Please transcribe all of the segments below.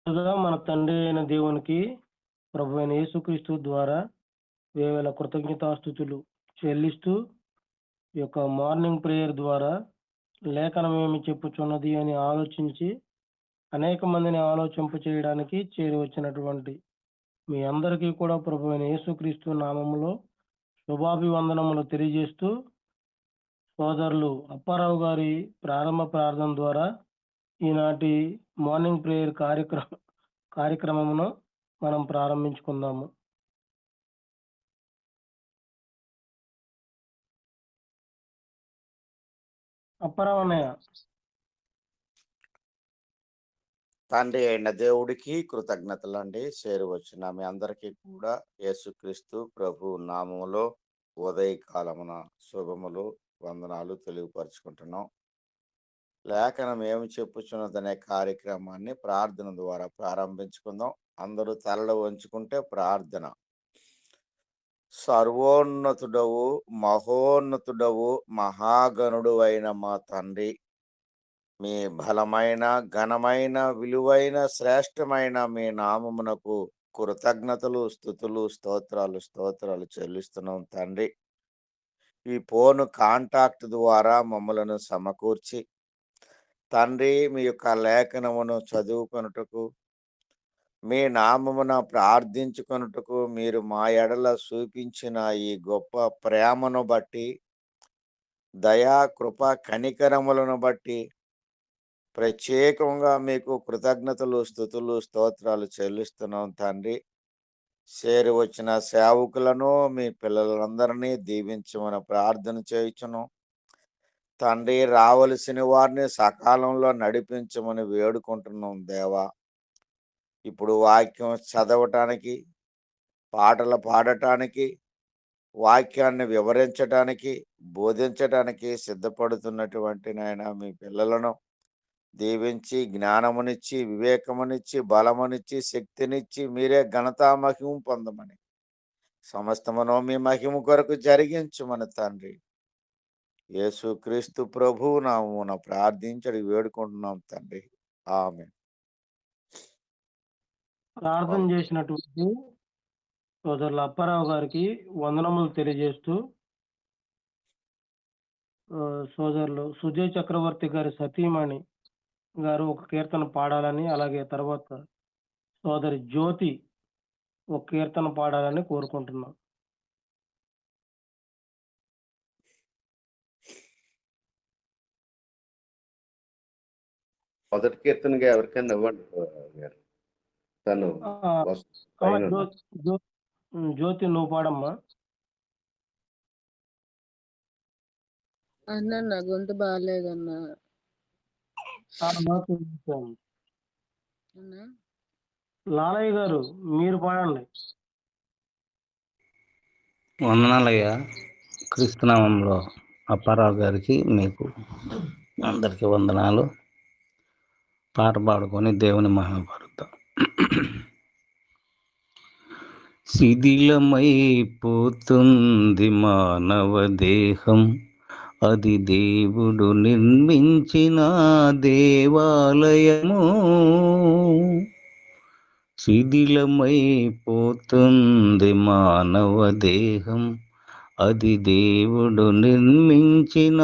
ముందుగా మన తండ్రి అయిన దేవునికి ప్రభువైన యేసుక్రీస్తు ద్వారా వేవేల కృతజ్ఞతాస్తుతులు చెల్లిస్తూ ఈ యొక్క మార్నింగ్ ప్రేయర్ ద్వారా లేఖనం ఏమి చెప్పుచున్నది అని ఆలోచించి అనేక మందిని ఆలోచింప చేయడానికి చేరి వచ్చినటువంటి మీ అందరికీ కూడా ప్రభువైన యేసుక్రీస్తు నామములో శుభాభివందనములు తెలియజేస్తూ సోదరులు అప్పారావు గారి ప్రారంభ ప్రార్థన ద్వారా ఈనాటి మార్నింగ్ ప్రేయర్ కార్యక్రమమును మనం ప్రారంభించుకుందాము. అప్పారావు అన్నయ్య. తండ్రి అయిన దేవుడికి కృతజ్ఞతలండి. చేరువచ్చిన మీ అందరికీ కూడా యేసుక్రీస్తు ప్రభు నామములో ఉదయకాలమున శుభములు వందనాలు తెలియపరుచుకుంటున్నాం. లేఖనం ఏమి చెప్పుచున్నదనే కార్యక్రమాన్ని ప్రార్థన ద్వారా ప్రారంభించుకుందాం. అందరూ తలలు వంచుకుంటే ప్రార్థన. సర్వోన్నతుడవు, మహోన్నతుడవు, మహాగణుడు అయిన మా తండ్రి, మీ బలమైన, ఘనమైన, విలువైన, శ్రేష్టమైన మీ నామమునకు కృతజ్ఞతలు, స్తుతులు, స్తోత్రాలు చెల్లిస్తున్నాం తండ్రి. ఈ ఫోన్ కాంటాక్ట్ ద్వారా మమ్మలను సమకూర్చి తండ్రి మీ యొక్క లేఖనమును చదువుకొనుటకు, మీ నామమున ప్రార్థించుకొనుటకు మీరు మా ఎడల చూపించిన ఈ గొప్ప ప్రేమను బట్టి, దయా కృప కనికరములను బట్టి ప్రత్యేకంగా మీకు కృతజ్ఞతలు, స్తుతులు, స్తోత్రాలు చెల్లిస్తున్నాం తండ్రి. చేరి వచ్చిన సేవకులను మీ పిల్లలందరినీ దీవించమని ప్రార్థన చేయుచును తండ్రి. రావలసిన వారిని సకాలంలో నడిపించమని వేడుకుంటున్నాం దేవా. ఇప్పుడు వాక్యం చదవటానికి, పాటలు పాడటానికి, వాక్యాన్ని వివరించటానికి, బోధించటానికి సిద్ధపడుతున్నటువంటి నాయన మీ పిల్లలను దీవించి, జ్ఞానమునిచ్చి, వివేకమునిచ్చి, బలమునిచ్చి, శక్తినిచ్చి మీరే ఘనతా మహిమ పొందమని, సమస్తమును మీ మహిమ కొరకు జరిగించమని తండ్రి యేసుక్రీస్తు ప్రభువు నామమున ప్రార్థించడి వేడుకుంటున్నాం తండ్రి. ఆమేన్. ప్రార్థన చేసినటువంటి సోదరుల అప్పారావు గారికి వందనములు తెలియజేస్తూ సోదరులు సుజయ్ చక్రవర్తి గారి సతీమణి గారు ఒక కీర్తన పాడాలని, అలాగే తర్వాత సోదరి జ్యోతి ఒక కీర్తన పాడాలని కోరుకుంటున్నాం. మొదటి కీర్తనగా ఎవరికైనా ఇవ్వండి గారు. తను జ్యోతి నువ్వు పాడమ్మా. అన్న నా గొంతు బాగాలేదన్నా. లాలయ్య గారు మీరు పాడండి. వందనాలయ్యా. క్రీస్తునామంలో అప్పారావు గారికి మీకు అందరికీ వందనాలు. పాట పాడుకొని దేవుని మహిమపడతాం. శిథిలమైపోతుంది మానవ దేహం, అది దేవుడు నిర్మించిన దేవాలయము. శిథిలమైపోతుంది మానవ దేహం, అది దేవుడు నిర్మించిన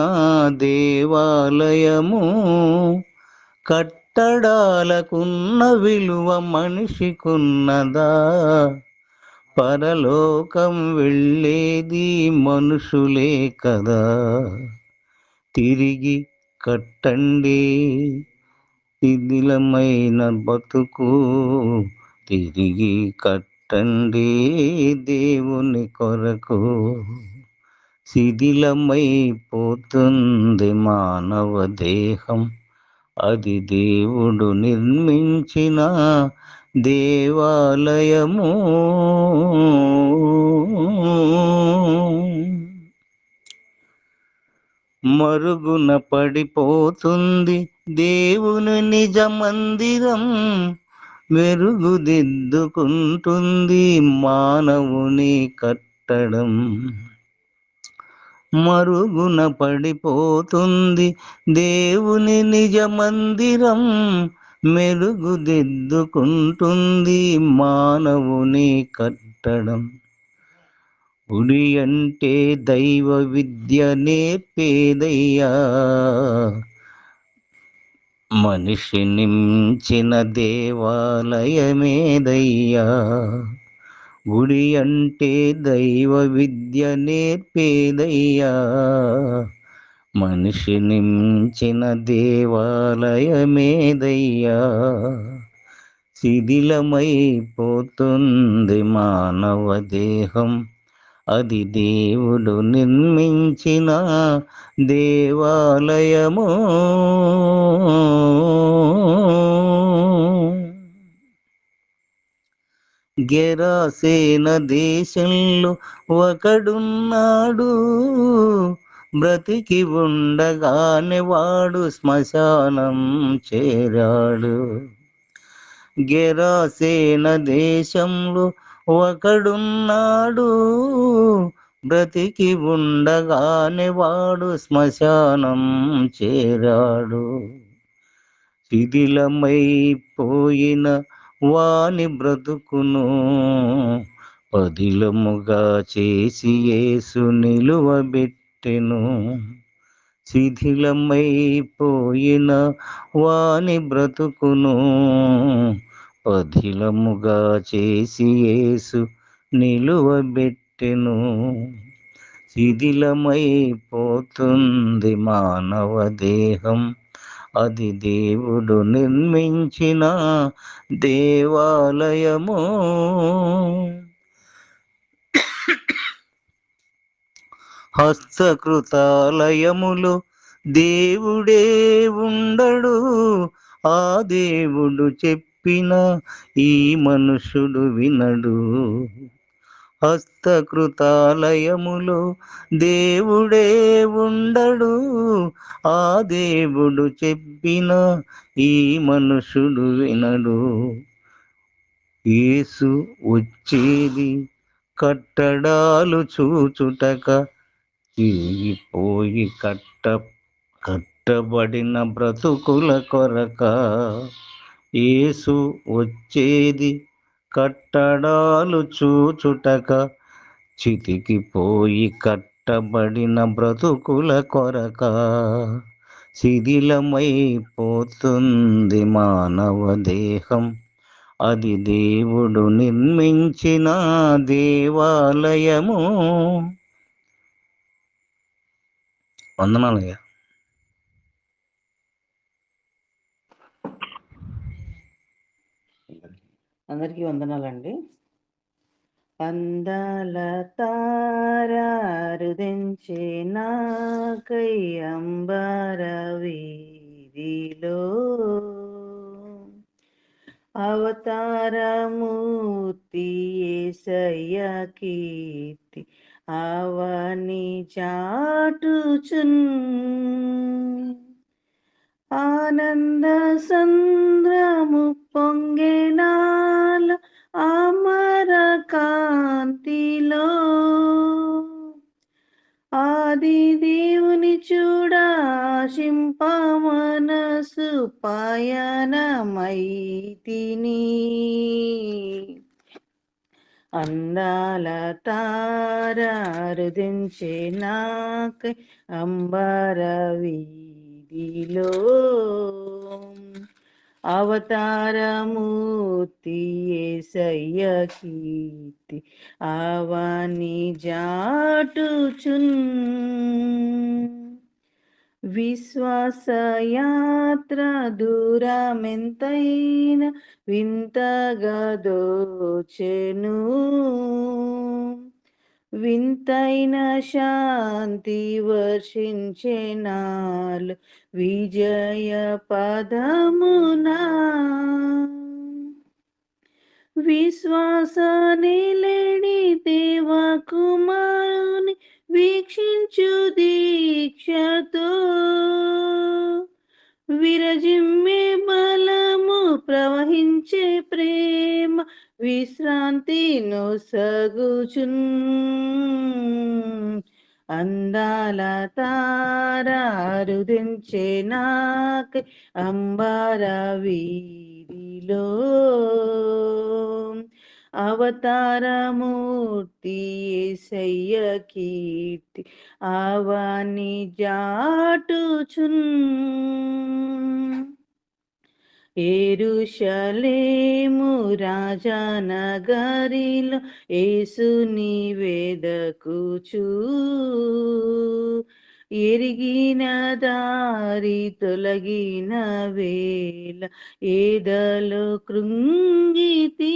దేవాలయము. కట్టడాలకున్న విలువ మనిషికున్నదా? పరలోకం వెళ్ళేది మనుషులే కదా. తిరిగి కట్టండి శిథిలమైన బతుకు, తిరిగి కట్టండి దేవుని కొరకు. శిథిలమైపోతుంది మానవ దేహం, అది దేవుడు నిర్మించిన దేవాలయము. మరుగున పడిపోతుంది దేవుని నిజ మందిరం, మెరుగుదిద్దుకుంటుంది మానవుని కట్టడం. మరుగున పడిపోతుంది దేవుని నిజ మందిరం, మెరుగుదిద్దుకుంటుంది మానవుని కట్టడం. గుడి అంటే దైవ విద్య నేర్పేదయ్యా, మనిషి నించిన దేవాలయమేదయ్యా. గుడి అంటే దైవ విద్య నేర్పేదయ్యా, మనిషి నించిన దేవాలయమేదయ్యా. శిథిలమైపోతుంది మానవ దేహం, అది దేవుడు నిర్మించిన దేవాలయము. గెరాసేన దేశంలో ఒకడున్నాడు, బ్రతికి ఉండగానే వాడు శ్మశానం చేరాడు. గెరాసేన దేశంలో ఒకడున్నాడు, బ్రతికి ఉండగానే వాడు శ్మశానం చేరాడు. శిథిలమైపోయిన వాని బ్రతుకును పదిలముగా చేసి యేసు నిలువబెట్టెను. శిథిలమైపోయిన వాని బ్రతుకును పదిలముగా చేసి యేసు నిలువబెట్టెను. శిథిలమైపోతుంది మానవ దేహం, అది దేవుడు నిర్మించిన దేవాలయము. హస్తకృతాలయములో దేవుడే ఉండడు, ఆ దేవుడు చెప్పిన ఈ మనుషుడు వినడు. హస్తకృతాలయములో దేవుడే ఉండడు, ఆ దేవుడు చెప్పిన ఈ మనుషుడు వినడు. యేసు వచ్చేది కట్టడాలు చూచుటక, చిరిగిపోయి కట్టబడిన బ్రతుకుల కొరక. యేసు వచ్చేది కట్టడాలు చూచుటక, చితికిపోయి కట్టబడిన బ్రతుకుల కొరక. శిథిలమైపోతుంది మానవ దేహం, అది దేవుడు నిర్మించిన దేవాలయము. వందనాలయ్యా. అందరికీ వందనాలండి. అందాల తారారుదించే నాకై అంబర వీధిలో, అవతారమూర్తి యేసయ్య కీర్తి అవని చాటుచున్. ఆనంద సంద్రము పొంగెనాల అమర కాంతిలో, ఆది దేవుని చూడాశింప మనసు పయనమైతిని. అందాల తారారుదించే నాకై అంబర వీధిలో, అవతారమూర్తి యేసయ్య కీర్తి అవని జాటుచున్. విశ్వాసయాత్ర దూరమెంతైన వింతగా దోచెను, వింతైన శాంతి వర్షించే నాలు విజయ పదమునా. విశ్వాసనిలేడి దేవకుమారుని వీక్షించు దీక్షతో, విరజిమ్మే బలము ప్రవహించే ప్రేమ విశ్రాంతి నొసగుచున్. అందాల తారారుదించే నాకై అంబార వీధిలో అవతారమూర్తి యేసయ్య కీర్తి ఆవాని జాటుచున్ యెరూషలేము రాజనగరిలో యేసుని వెదకుచు ఎరిగిన దారి తొలగిన వేళ ఏదలో కృంగితి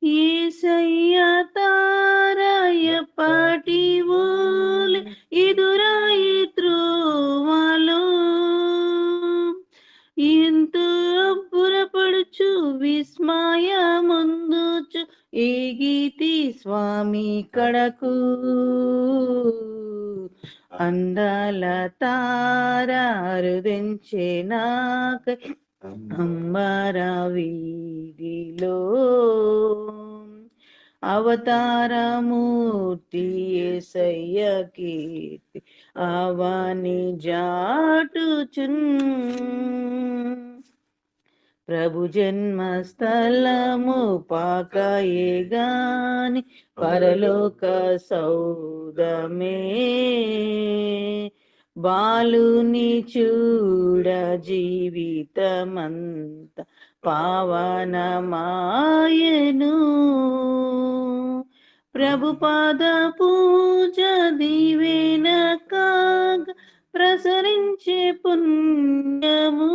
యేసయ్య తారయపటి ఓలె ఎదురాయి త్రోవలో ఎంతో అబ్బురపడుచు విస్మయముందుచు ఏగితి స్వామి కడకు అందాల తారారుదించే నాకై అంబర వీధిలో అవతారమూర్తి యేసయ్య కీర్తి ఆవాని జాటుచున్ ప్రభు జన్మస్థలము పాకయే గాని పరలోక సౌదమే బాలుని చూడ జీవితమంత పావనమాయను ప్రభు పాద పూజ దీవెన కాగ ప్రసరించే పుణ్యము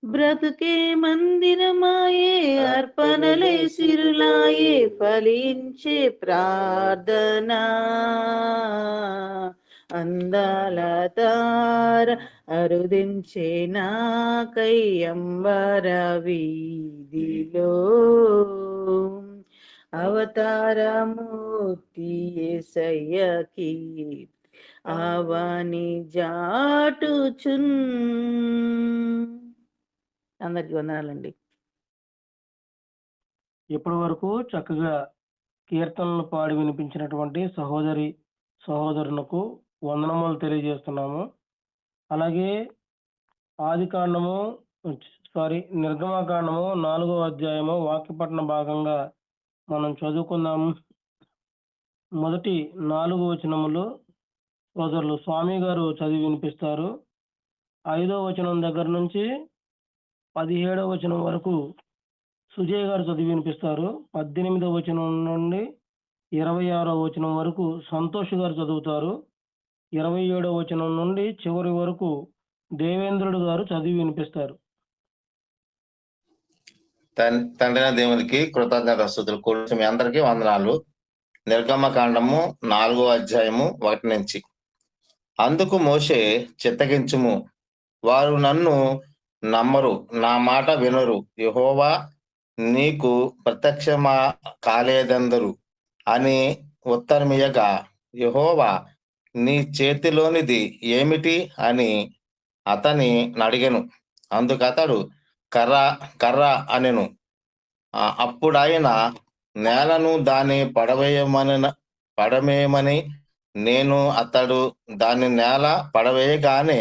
బ్రతుకే మందిరమాయే అర్పణలే సిరులాయే ఫలించే ప్రార్థన అందాల తార అరుదించే నాకై అంబర వీధిలో అవతారమూర్తి యేసయ్య కీర్తి ఆవాని జాటుచున్. అందరికి వందనాలండి. ఇప్పటి వరకు చక్కగా కీర్తనలు పాడి వినిపించినటువంటి సహోదరి సహోదరులకు వందనములు తెలియజేస్తున్నాము. అలాగే నిర్గమకాండము 4వ అధ్యాయము వాక్యపఠన భాగంగా మనం చదువుకుందాము. మొదటి 4 వచనములు సోదరులు స్వామి గారు చదివి వినిపిస్తారు. 5వ వచనం దగ్గర నుంచి 17వ వచనం వరకు సుజయ్ గారు చదివి వినిపిస్తారు. 18వ వచనం నుండి 26వ వచనం వరకు సంతోష్ గారు చదువుతారు. 27వ వచనం నుండి చివరి వరకు దేవేంద్రుడు గారు చదివి వినిపిస్తారు. తండ్రి దేవునికి కృతజ్ఞతాస్తుతులు కూర్చు. మీ అందరికీ వందనాలు. నిర్గమకాండము 4వ అధ్యాయము 1 నుంచి. అందుకు మోషే చిత్తగించుము, వారు నన్ను నమ్మరు, నా మాట వినరు, యెహోవా నీకు ప్రత్యక్షమా కాలేదందరు అని ఉత్తరమియగా, యెహోవా నీ చేతిలోనిది ఏమిటి అని అతని అడిగెను. అందుకతడు కర్ర అనెను. అప్పుడాయన నేలను దాన్ని పడవేయమని నేను అతడు దాని నేల పడవేయగానే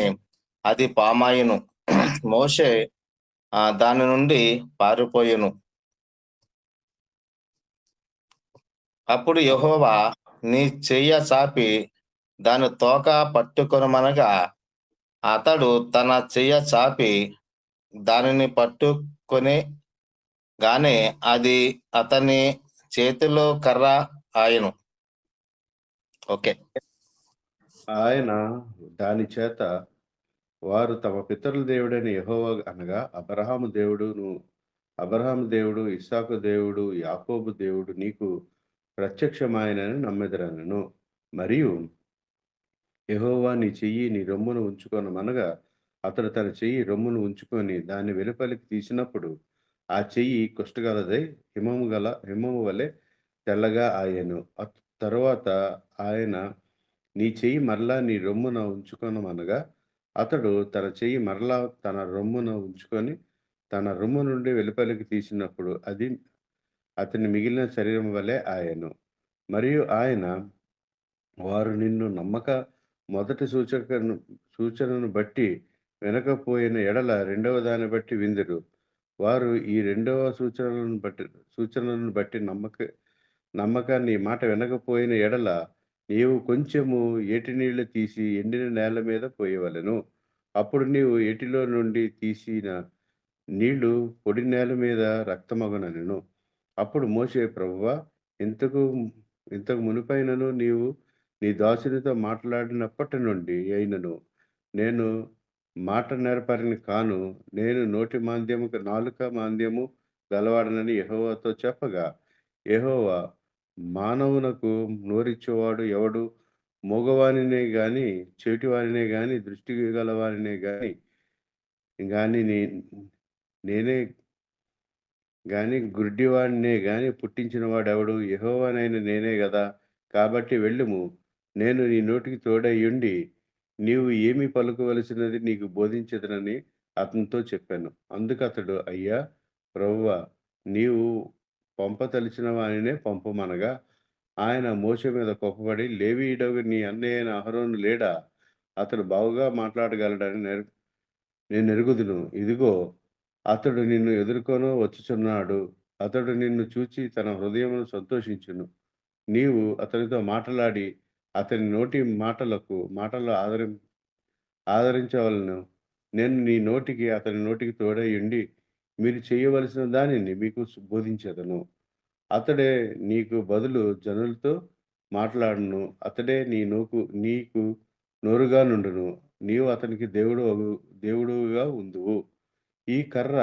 అది పామాయెను. మోషే దాని నుండి పారిపోయెను. అప్పుడు యెహోవా నీ చెయ్య చాపి దాని తోక పట్టుకొనమనగా, అతడు తన చెయ్య చాపి దానిని పట్టుకొని గానే అది అతని చేతిలో కర్ర ఆయను. ఓకే. ఆయన దాని చేత వారు తమ పితరుల దేవుడైన యెహోవా అనగా అబ్రహాము దేవుడు, ఇస్సాకు దేవుడు, యాకోబు దేవుడు నీకు ప్రత్యక్షమాయనని నమ్మెదరనెను. మరియు యెహోవా నీ చెయ్యి నీ రొమ్మును ఉంచుకొనమనగా, అతడు తన చెయ్యి రొమ్మును ఉంచుకొని దాన్ని వెలుపలికి తీసినప్పుడు ఆ చెయ్యి కుష్ఠగలదై హిమము వలె తెల్లగా ఆయెను. తరువాత ఆయన నీ చెయ్యి మరలా నీ రొమ్మున ఉంచుకొనమనగా, అతడు తన చెయ్యి మరలా తన రొమ్మున ఉంచుకొని తన రొమ్ము నుండి వెలుపలికి తీసినప్పుడు అది అతని మిగిలిన శరీరం వలె ఆయెను. మరియు ఆయన, వారు నిన్ను నమ్మక మొదటి సూచనను బట్టి వినకపోయిన ఎడల రెండవ దాన్ని బట్టి విందురు. వారు ఈ రెండవ సూచనలను బట్టి నమ్మకాన్ని ఈ మాట వినకపోయిన ఎడల నీవు కొంచెము ఏటి నీళ్లు తీసి ఎండిన నేల మీద పోయవలెను. అప్పుడు నీవు ఏటిలో నుండి తీసిన నీళ్లు పొడి నేల మీద రక్తమగునెను. అప్పుడు మోషే, ప్రభువా, ఇంతకు మునుపైనను నీవు నీ దాసునితో మాట్లాడినప్పటి నుండి అయినను నేను మాట నేర్పరిని కాను, నేను నాలుక మాంద్యము గలవాడనని యెహోవాతో చెప్పగా, యెహోవా, మానవునకు నోరిచ్చేవాడు ఎవడు? మూగవానినే గాని, చెవిటివానినే గాని, దృష్టి గలవానినే గాని నేనే గాని, గుడ్డివాడినే గాని పుట్టించిన వాడెవడు? యెహోవానైన నేనే గదా. కాబట్టి వెళ్ళుము, నేను నీ నోటికి తోడయ్యుండి నీవు ఏమి పలుకవలసినది నీకు బోధించెదనని అతనితో చెప్పాను. అందుకతడు, అయ్యా ప్రభువా, నీవు పంపతలిచిన వానినే పంపమనగా, ఆయన మోషే మీద కోపపడి, లేవీయుడగు నీ అన్నయ్య అయిన అహరోను లేడా? అతడు బాగుగా మాట్లాడగలడని నేను ఎరుగుదును. ఇదిగో, అతడు నిన్ను ఎదుర్కొన వచ్చుచున్నాడు. అతడు నిన్ను చూచి తన హృదయమును సంతోషించును. నీవు అతనితో మాటలాడి అతని మాటలు ఆదరించవలను. నేను అతని నోటికి తోడై ఉండి మీరు చేయవలసిన దానిని మీకు బోధించెదను. అతడే నీకు బదులు జనులతో మాట్లాడును. అతడే నీకు నోరుగా నుండును. నీవు అతనికి దేవుడుగా ఉందువు. ఈ కర్ర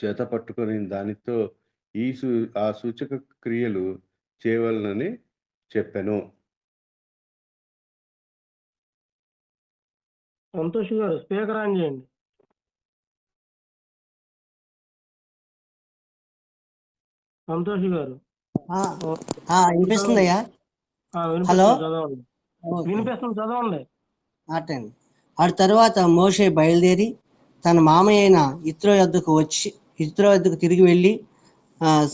చేత పట్టుకొని దానితో ఆ సూచక క్రియలు చేయవలనని చెప్పాను. సంతోష్ గారు స్పీకర్ ఆన్ చేయండి. సంతోష్ గారు వినిపిస్తుందయ్యా? హలో, చదవండి. వినిపిస్తుంది, చదవండి. అటండి. ఆ తర్వాత మోషే బయలుదేరి తన మామయ్య అయిన యిత్రో యొద్దకు తిరిగి వెళ్ళి,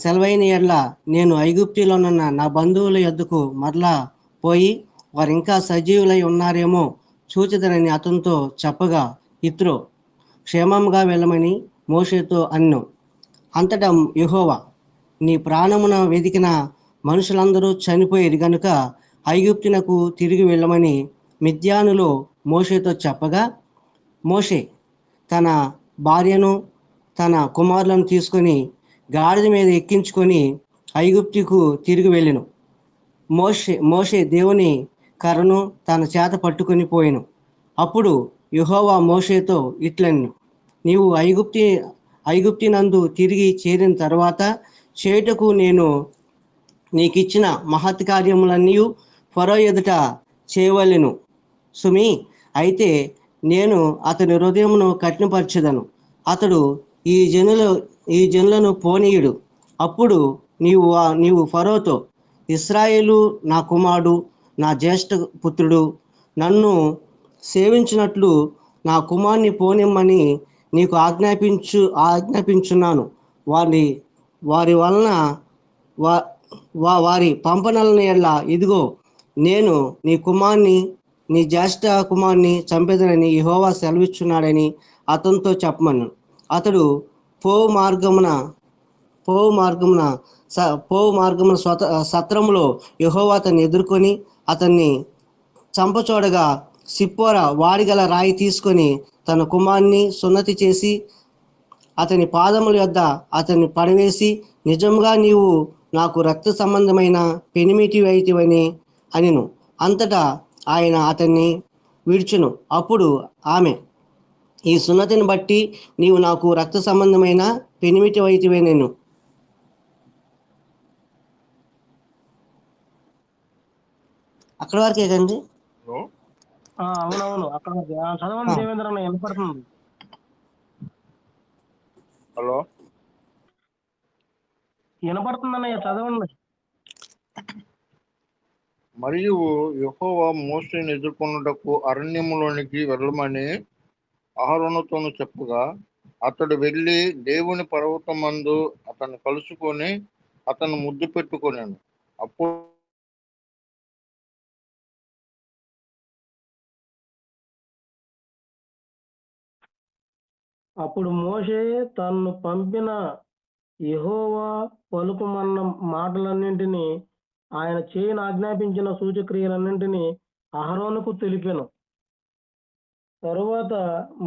సెలవైన ఎడ్ల నేను ఐగుప్తులోనున్న నా బంధువుల యొద్దకు మరలా పోయి వారు ఇంకా సజీవులై ఉన్నారేమో చూచెదనని అతనితో చెప్పగా, యిత్రో క్షేమంగా వెళ్ళమని మోషేతో అన్నెను. అంతటా యెహోవా, నీ ప్రాణమున వెదికిన మనుషులందరూ చనిపోయేది గనుక ఐగుప్తునకు తిరిగి వెళ్ళమని మిద్యానులో మోషేతో చెప్పగా, మోషే తన భార్యను తన కుమారులను తీసుకొని గాడిద మీద ఎక్కించుకొని ఐగుప్తుకు తిరిగి వెళ్ళెను. మోషే దేవుని కర్రను తన చేత పట్టుకొని పోయెను. అప్పుడు యెహోవా మోషేతో ఇట్లనెను, నీవు ఐగుప్తినందు తిరిగి చేరిన తర్వాత చేయుటకు నేను నీకిచ్చిన మహత్ కార్యములన్నీ ఫరో ఎదుట చేయవలెను సుమి. అయితే నేను అతని హృదయమును కఠినపరచెదను, అతడు ఈ జనులను పోనీయుడు. అప్పుడు నీవు ఫరోతో, ఇశ్రాయేలు నా కుమారుడు, నా జ్యేష్ఠ పుత్రుడు, నన్ను సేవించినట్లు నా కుమారుని పోనిమ్మని నీకు ఆజ్ఞాపించున్నాను. వారి వలన వారి పంపనలను ఎల్లా ఇదిగో నేను నీ జ్యేష్ఠ కుమారుని చంపెదనని యెహోవా సెలవిచ్చున్నాడని అతనితో చెప్పమను. అతడు పోవు మార్గమున సత్రములో యెహోవా అతన్ని ఎదుర్కొని అతన్ని చంపచూడగా, సిప్పోరా వాడిగల రాయి తీసుకొని తన కుమారుని సున్నతి చేసి అతని పాదముల యొద్ద అతన్ని పడవేసి, నిజంగా నీవు నాకు రక్త సంబంధమైన పెనిమిటి అయితివని అనెను. అంతటా ఆయన అతన్ని విడిచెను. అప్పుడు ఆమె, ఈ సున్నతిని బట్టి నీవు నాకు రక్త సంబంధమైన పెనిమిటి అయితివనెను. అక్కడ వరకే కండి. అవునవును, అక్కడ చదవండి దేవేంద్ర అన్న, వినపడుతుంది. హలో, వినపడుతుందన్నయ్య, చదవండి. మరియు యెహోవా మోషేను ఎదుర్కొనుటకు అరణ్యములోనికి వెళ్ళమని అహరోనుతోను చెప్పగా, అతడు వెళ్ళి దేవుని పర్వతమందు అతన్ని కలుసుకొని అతను ముద్దు పెట్టుకొనెను. అప్పుడు అప్పుడు మోషే తన్ను పంపిన యెహోవా పలుకుమన్న మాటలన్నింటినీ ఆయన చేయను ఆజ్ఞాపించిన సూచక్రియలన్నింటినీ అహరోనుకు తెలిపెను. తరువాత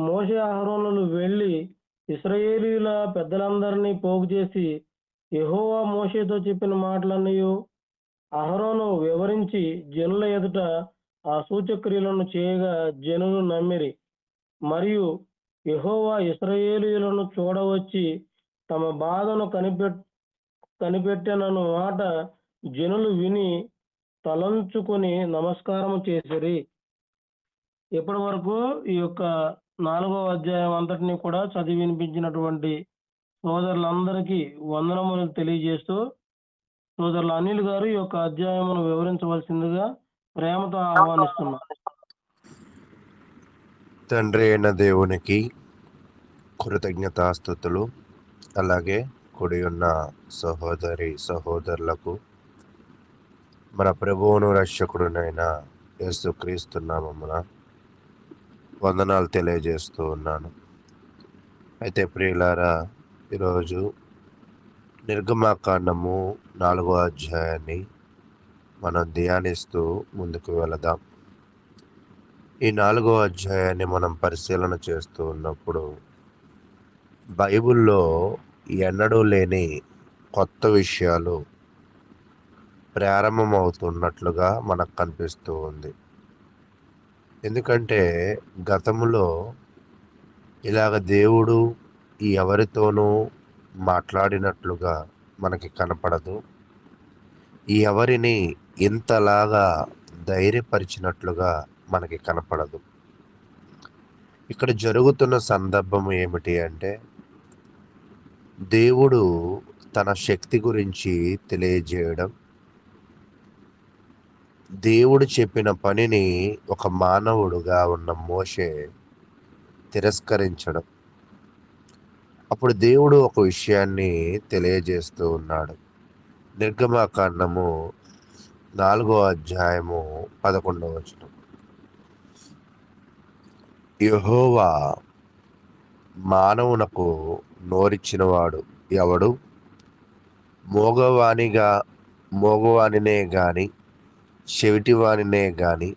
మోషే అహరోనులు వెళ్ళి ఇశ్రాయేలీయుల పెద్దలందరినీ పోగు చేసి యెహోవా మోషేతో చెప్పిన మాటలన్నీ అహరోను వివరించి జనుల ఎదుట ఆ సూచక్రియలను చేయగా జనులు నమ్మిరి. మరియు యెహోవా ఇశ్రాయేలీయులను చూడవచ్చి తమ బాధను కనిపెట్టెనను మాట జనులు విని తలంచుకొని నమస్కారం చేసిరి. ఇప్పటి వరకు ఈ యొక్క 4వ అధ్యాయం అంతటిని కూడా చదివి వినిపించినటువంటి సోదరులందరికీ వందనములు తెలియజేస్తూ సోదరులు అనిల్ గారు ఈ యొక్క అధ్యాయమును వివరించవలసిందిగా ప్రేమతో ఆహ్వానిస్తున్నాం. తండ్రి అయిన దేవునికి కృతజ్ఞతాస్తుతులు. అలాగే కుడి ఉన్న సహోదరి సహోదరులకు మన ప్రభువును రక్షకుడునైన యేసుక్రీస్తు నామమున వందనాలు తెలియజేస్తూ ఉన్నాను. అయితే ప్రియులారా, ఈరోజు నిర్గమాకాండము 4వ అధ్యాయాన్ని మనం ధ్యానిస్తూ ముందుకు వెళదాం. ఈ 4వ అధ్యాయాన్ని మనం పరిశీలన చేస్తూ ఉన్నప్పుడు బైబిల్లో ఎన్నడూ లేని కొత్త విషయాలు ప్రారంభమవుతున్నట్లుగా మనకు కనిపిస్తూ ఉంది. ఎందుకంటే గతంలో ఇలాగ దేవుడు ఎవరితోనూ మాట్లాడినట్లుగా మనకి కనపడదు. ఎవరిని ఇంతలాగా ధైర్యపరిచినట్లుగా మనకి కనపడదు. ఇక్కడ జరుగుతున్న సందర్భం ఏమిటి అంటే, దేవుడు తన శక్తి గురించి తెలియజేయడం, దేవుడు చెప్పిన పనిని ఒక మానవుడుగా ఉన్న మోషే తిరస్కరించడం. అప్పుడు దేవుడు ఒక విషయాన్ని తెలియజేస్తూ ఉన్నాడు. నిర్గమాకాండము 4వ అధ్యాయము 11వ వచనం. యెహోవా మానవునకు నోరిచ్చినవాడు ఎవడు? మోగవానినే గాని, చెవిటివానినే గాని,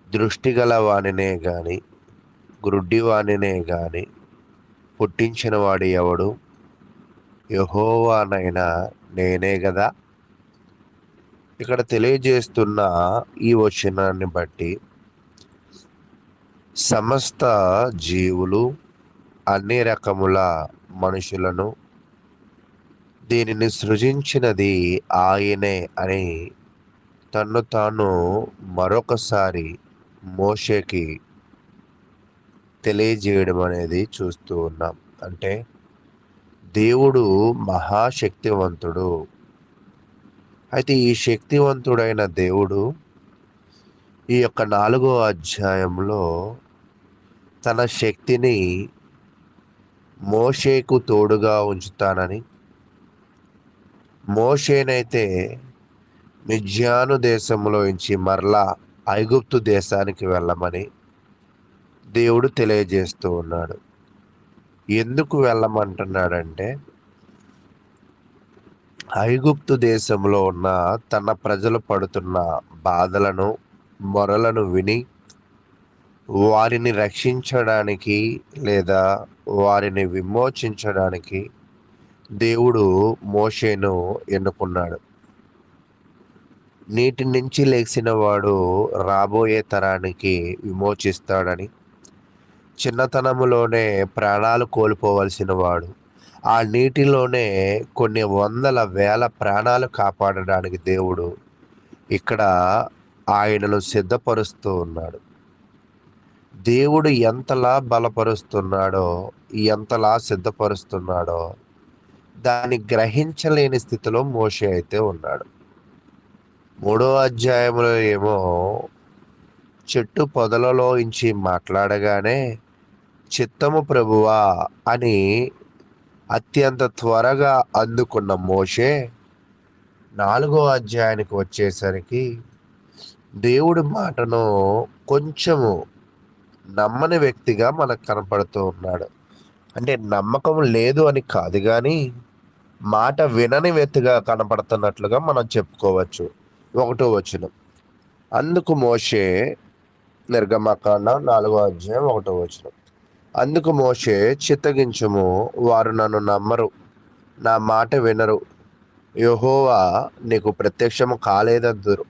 దృష్టిగల వానినే గాని, గ్రుడ్డివానినే గాని పుట్టించినవాడు ఎవడు? యెహోవానైనా నేనే గదా. ఇక్కడ తెలియజేస్తున్న ఈ వచనాన్ని బట్టి సమస్త జీవులు, అన్ని రకముల మనుషులను దీనిని సృజించినది ఆయనే అని తన్ను తాను మరొకసారి మోషేకి తెలియజేయడం అనేది చూస్తూ ఉన్నాం. అంటే దేవుడు మహాశక్తివంతుడు. అయితే ఈ శక్తివంతుడైన దేవుడు ఈ యొక్క 4వ అధ్యాయంలో తన శక్తిని మోషేకు తోడుగా ఉంచుతానని, మోషేనైతే మిద్యాను దేశంలో నుంచి మరలా ఐగుప్తు దేశానికి వెళ్ళమని దేవుడు తెలియజేస్తూ ఉన్నాడు. ఎందుకు వెళ్ళమంటున్నాడంటే, ఐగుప్తు దేశంలో ఉన్న తన ప్రజలు పడుతున్న బాధలను, మొరలను విని వారిని రక్షించడానికి లేదా వారిని విమోచించడానికి దేవుడు మోషేను ఎన్నుకున్నాడు. నీటి నుంచి లేచిన వాడు రాబోయే తరానికి విమోచిస్తాడని, చిన్నతనములోనే ప్రాణాలు కోల్పోవలసిన వాడు ఆ నీటిలోనే కొన్ని వందల వేల ప్రాణాలు కాపాడడానికి దేవుడు ఇక్కడ ఆయనను సిద్ధపరుస్తూ ఉన్నాడు. దేవుడు ఎంతలా బలపరుస్తున్నాడో, ఎంతలా సిద్ధపరుస్తున్నాడో దాన్ని గ్రహించలేని స్థితిలో మోషే అయితే ఉన్నాడు. 3వ అధ్యాయంలో ఏమో చెట్టు పొదలలో నుంచి మాట్లాడగానే చిత్తము ప్రభువా అని అత్యంత త్వరగా అందుకున్న మోషే 4వ అధ్యాయానికి వచ్చేసరికి దేవుడి మాటను కొంచెము నమ్మని వ్యక్తిగా మనకు కనపడుతూ ఉన్నాడు. అంటే నమ్మకం లేదు అని కాదు, కానీ మాట వినని వ్యక్తిగా కనపడుతున్నట్లుగా మనం చెప్పుకోవచ్చు. 1వ వచనం, అందుకు మోషే, నిర్గమకాండం 4వ అధ్యాయం 1వ వచనం, అందుకు మోషే, చిత్తగించుము, వారు నన్ను నమ్మరు, నా మాట వినరు, యెహోవా నీకు ప్రత్యక్షము కాలేదందురు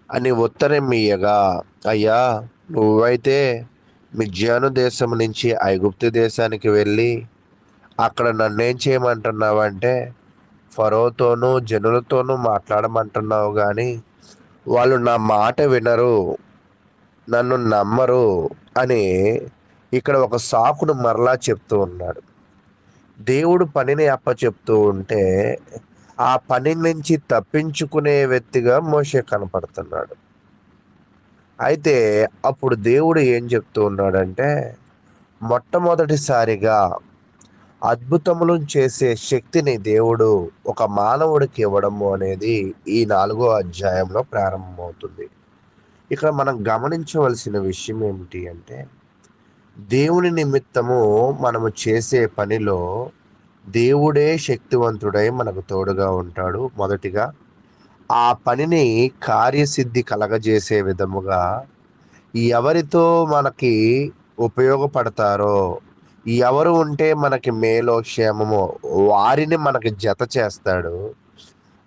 అని ఉత్తరం ఇయ్యగా, అయ్యా నువ్వైతే మిద్యాను దేశం నుంచి ఐగుప్తు దేశానికి వెళ్ళి అక్కడ నన్నేం చేయమంటున్నావంటే ఫరోతోనూ జనులతోనూ మాట్లాడమంటున్నావు, కానీ వాళ్ళు నా మాట వినరు, నన్ను నమ్మరు అని ఇక్కడ ఒక సాకును మరలా చెప్తూ ఉన్నాడు. దేవుడు పనిని అప్పచెప్తూ ఉంటే ఆ పని నుంచి తప్పించుకునే వ్యక్తిగా మోషే కనపడుతున్నాడు. అయితే అప్పుడు దేవుడు ఏం చెప్తూ ఉన్నాడంటే, మొట్టమొదటిసారిగా అద్భుతములు చేసే శక్తిని దేవుడు ఒక మానవుడికి ఇవ్వడము అనేది ఈ 4వ అధ్యాయంలో ప్రారంభమవుతుంది. ఇక్కడ మనం గమనించవలసిన విషయం ఏమిటి అంటే, దేవుని నిమిత్తము మనము చేసే పనిలో దేవుడే శక్తివంతుడై మనకు తోడుగా ఉంటాడు. మొదటిగా ఆ పనిని కార్యసిద్ధి కలగజేసే విధముగా ఎవరితో మనకి ఉపయోగపడతారో, ఎవరు ఉంటే మనకి మేలో క్షేమమో వారిని మనకి జత చేస్తాడు.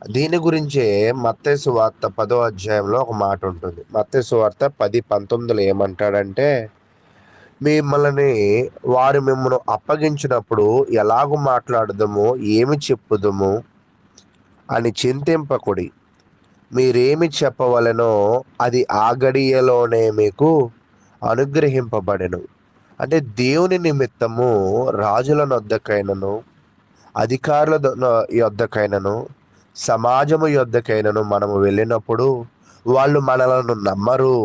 దీని గురించే మత్తయి సువార్త 10వ అధ్యాయంలో ఒక మాట ఉంటుంది. మత్తయి సువార్త 10:19 ఏమంటాడంటే, మిమ్మల్ని వారు మిమ్మల్ని అప్పగించినప్పుడు ఎలాగూ మాట్లాడదము, ఏమి చెప్పుదము అని చింతింపకుడి, మీరేమి చెప్పవలెనో అది ఆ గడియలోనే మీకు అనుగ్రహింపబడెను. అంటే దేవుని నిమిత్తము రాజుల నొద్దకైనను, అధికారుల యొద్దకైనను, సమాజము యొద్దకైనను మనము వెళ్ళినప్పుడు వాళ్ళు మనలను నమ్మరు,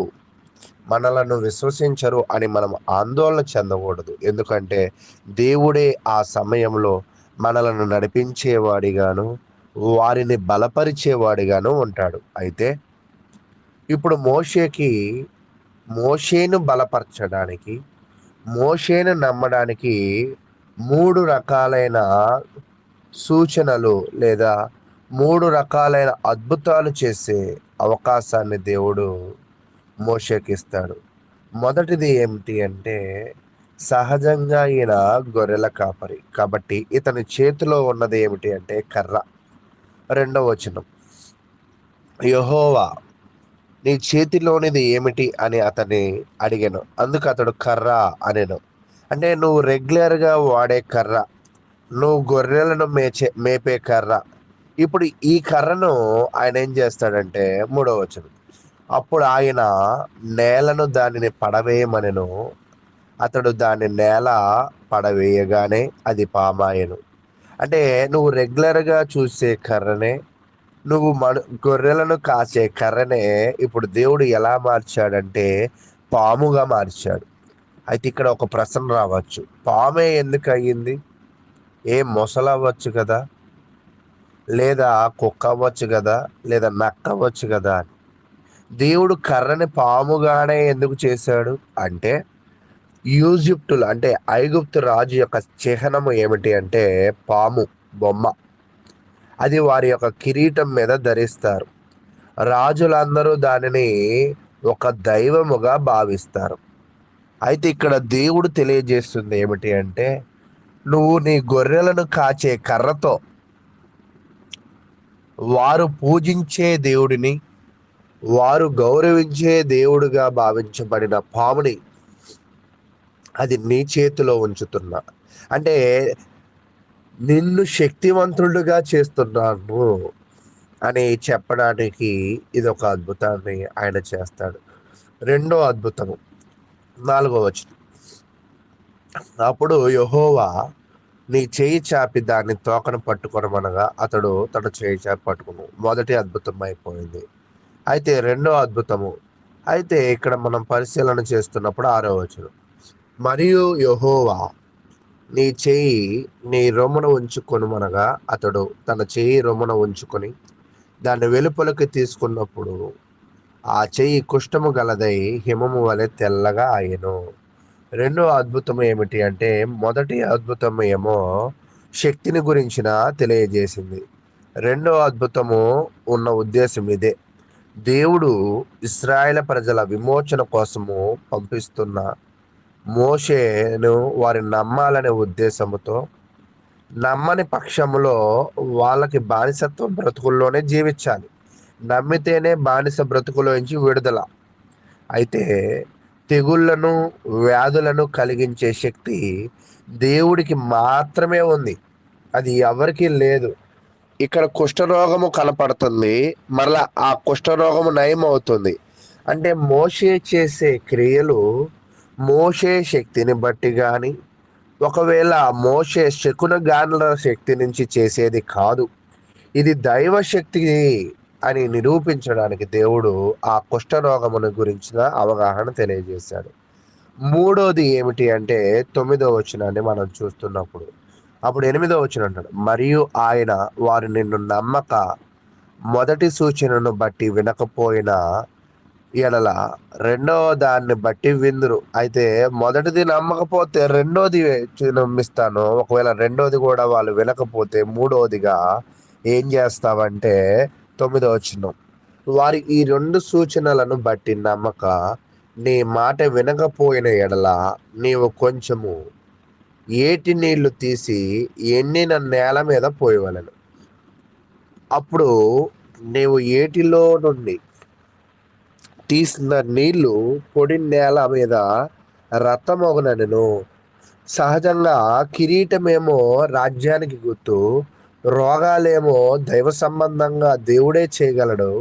మనలను విశ్వసించరు అని మనం ఆందోళన చెందకూడదు. ఎందుకంటే దేవుడే ఆ సమయంలో మనలను నడిపించేవాడిగాను, వారిని బలపరిచేవాడిగాను ఉంటాడు. అయితే ఇప్పుడు మోషేను బలపరచడానికి, మోషేను నమ్మడానికి 3 రకాలైన సూచనలు లేదా 3 రకాలైన అద్భుతాలు చేసే అవకాశాన్ని దేవుడు మోషేకి ఇస్తాడు. మొదటిది ఏమిటి అంటే, సహజంగా ఈయన గొర్రెల కాపరి కాబట్టి ఇతని చేతిలో ఉన్నది ఏమిటి అంటే కర్ర. 2వ వచనం, యెహోవా నీ చేతిలోనిది ఏమిటి అని అతన్ని అడిగాను, అందుకు అతడు కర్ర అనెను. అంటే నువ్వు రెగ్యులర్గా వాడే కర్ర, నువ్వు గొర్రెలను మేపే కర్ర. ఇప్పుడు ఈ కర్రను ఆయన ఏం చేస్తాడంటే 3వ వచనం, అప్పుడు ఆయన నేలను దానిని పడవేయమనెను, అతడు దాని నేల పడవేయగానే అది పామాయెను. అంటే నువ్వు రెగ్యులర్గా చూసే కర్రనే, నువ్వు గొర్రెలను కాసే కర్రనే ఇప్పుడు దేవుడు ఎలా మార్చాడంటే పాముగా మార్చాడు. అయితే ఇక్కడ ఒక ప్రశ్న రావచ్చు, పామే ఎందుకు అయ్యింది? మొసలు అవ్వచ్చు కదా, లేదా కుక్క అవ్వచ్చు కదా, లేదా నక్క అవ్వచ్చు కదా అని. దేవుడు కర్రని పాముగానే ఎందుకు చేశాడు అంటే, ఈజిప్టులు అంటే ఐగుప్తు రాజు యొక్క చిహ్నము ఏమిటి అంటే పాము బొమ్మ. అది వారి యొక్క కిరీటం మీద ధరిస్తారు. రాజులందరూ దానిని ఒక దైవముగా భావిస్తారు. అయితే ఇక్కడ దేవుడు తెలియజేస్తుంది ఏమిటి అంటే, నువ్వు నీ గొర్రెలను కాచే కర్రతో వారు పూజించే దేవుడిని, వారు గౌరవించే దేవుడిగా భావించబడిన పాముని అది నీ చేతిలో ఉంచుతున్నా, అంటే నిన్ను శక్తివంతుడుగా చేస్తున్నాను అని చెప్పడానికి ఇది ఒక అద్భుతాన్ని ఆయన చేస్తాడు. 2వ అద్భుతము 4వ వచనం, అప్పుడు యెహోవా నీ చేయి చాపి దాన్ని తోకను పట్టుకొనమనగా అతడు తన చేయి చాపి పట్టుకును. మొదటి అద్భుతం అయిపోయింది. అయితే 2వ అద్భుతము, అయితే ఇక్కడ మనం పరిశీలన చేస్తున్నప్పుడు 6వ వచనం, మరియు యెహోవా నీ చేయి నీ రొమ్మున ఉంచుకొనుమనగా అతడు తన చేయి రొమ్మున ఉంచుకొని దాన్ని వెలుపలికి తీసుకున్నప్పుడు ఆ చెయ్యి కుష్ఠము గలదై హిమము వలె తెల్లగా ఆయెను. రెండో అద్భుతం ఏమిటి అంటే, మొదటి అద్భుతం ఏమో శక్తిని గురించిన తెలియజేసింది. రెండో అద్భుతము ఉన్న ఉద్దేశం ఇదే. దేవుడు ఇశ్రాయేలు ప్రజల విమోచన కోసము పంపిస్తున్న మోషేను వారిని నమ్మాలనే ఉద్దేశముతో, నమ్మని పక్షములో వాళ్ళకి బానిసత్వం బ్రతుకుల్లోనే జీవించాలి. నమ్మితేనే బానిస బ్రతుకులోంచి విడుదల. అయితే తెగుళ్లను వ్యాధులను కలిగించే శక్తి దేవుడికి మాత్రమే ఉంది, అది ఎవరికీ లేదు. ఇక్కడ కుష్ఠరోగము కనపడుతుంది, మరలా ఆ కుష్ఠరోగము నయం అవుతుంది. అంటే మోషే చేసే క్రియలు మోషే శక్తిని బట్టి కానీ, ఒకవేళ మోషే శకున గానుల శక్తి నుంచి చేసేది కాదు, ఇది దైవ శక్తి అని నిరూపించడానికి దేవుడు ఆ కుష్ఠరోగమును గురించిన అవగాహన తెలియజేశాడు. మూడోది ఏమిటి అంటే 9వ వచనాన్ని మనం చూస్తున్నప్పుడు, అప్పుడు 8వ వచనం అంటాడు, మరియు ఆయన వారు నిన్ను నమ్మక మొదటి సూచనను బట్టి వినకపోయినా ఎడల రెండవ దాన్ని బట్టి విందురు. అయితే మొదటిది నమ్మకపోతే రెండోది నమ్మిస్తాను, ఒకవేళ రెండోది కూడా వాళ్ళు వినకపోతే మూడోదిగా ఏం చేస్తావంటే 9వ వచనం, వారి ఈ 2 సూచనలను బట్టి నమ్మక నీ మాట వినకపోయిన ఎడల నీవు కొంచెము ఏటి నీళ్లు తీసి ఎండిన నేల మీద పోయవలెను. అప్పుడు నీవు ఏటిలో నుండి తీసిన నీళ్లు పొడి నేల మీద రథమొగనెను. సహజంగా కిరీటమేమో రాజ్యానికి గుర్తు, రోగాలేమో దైవ సంబంధంగా దేవుడే చేయగలడు.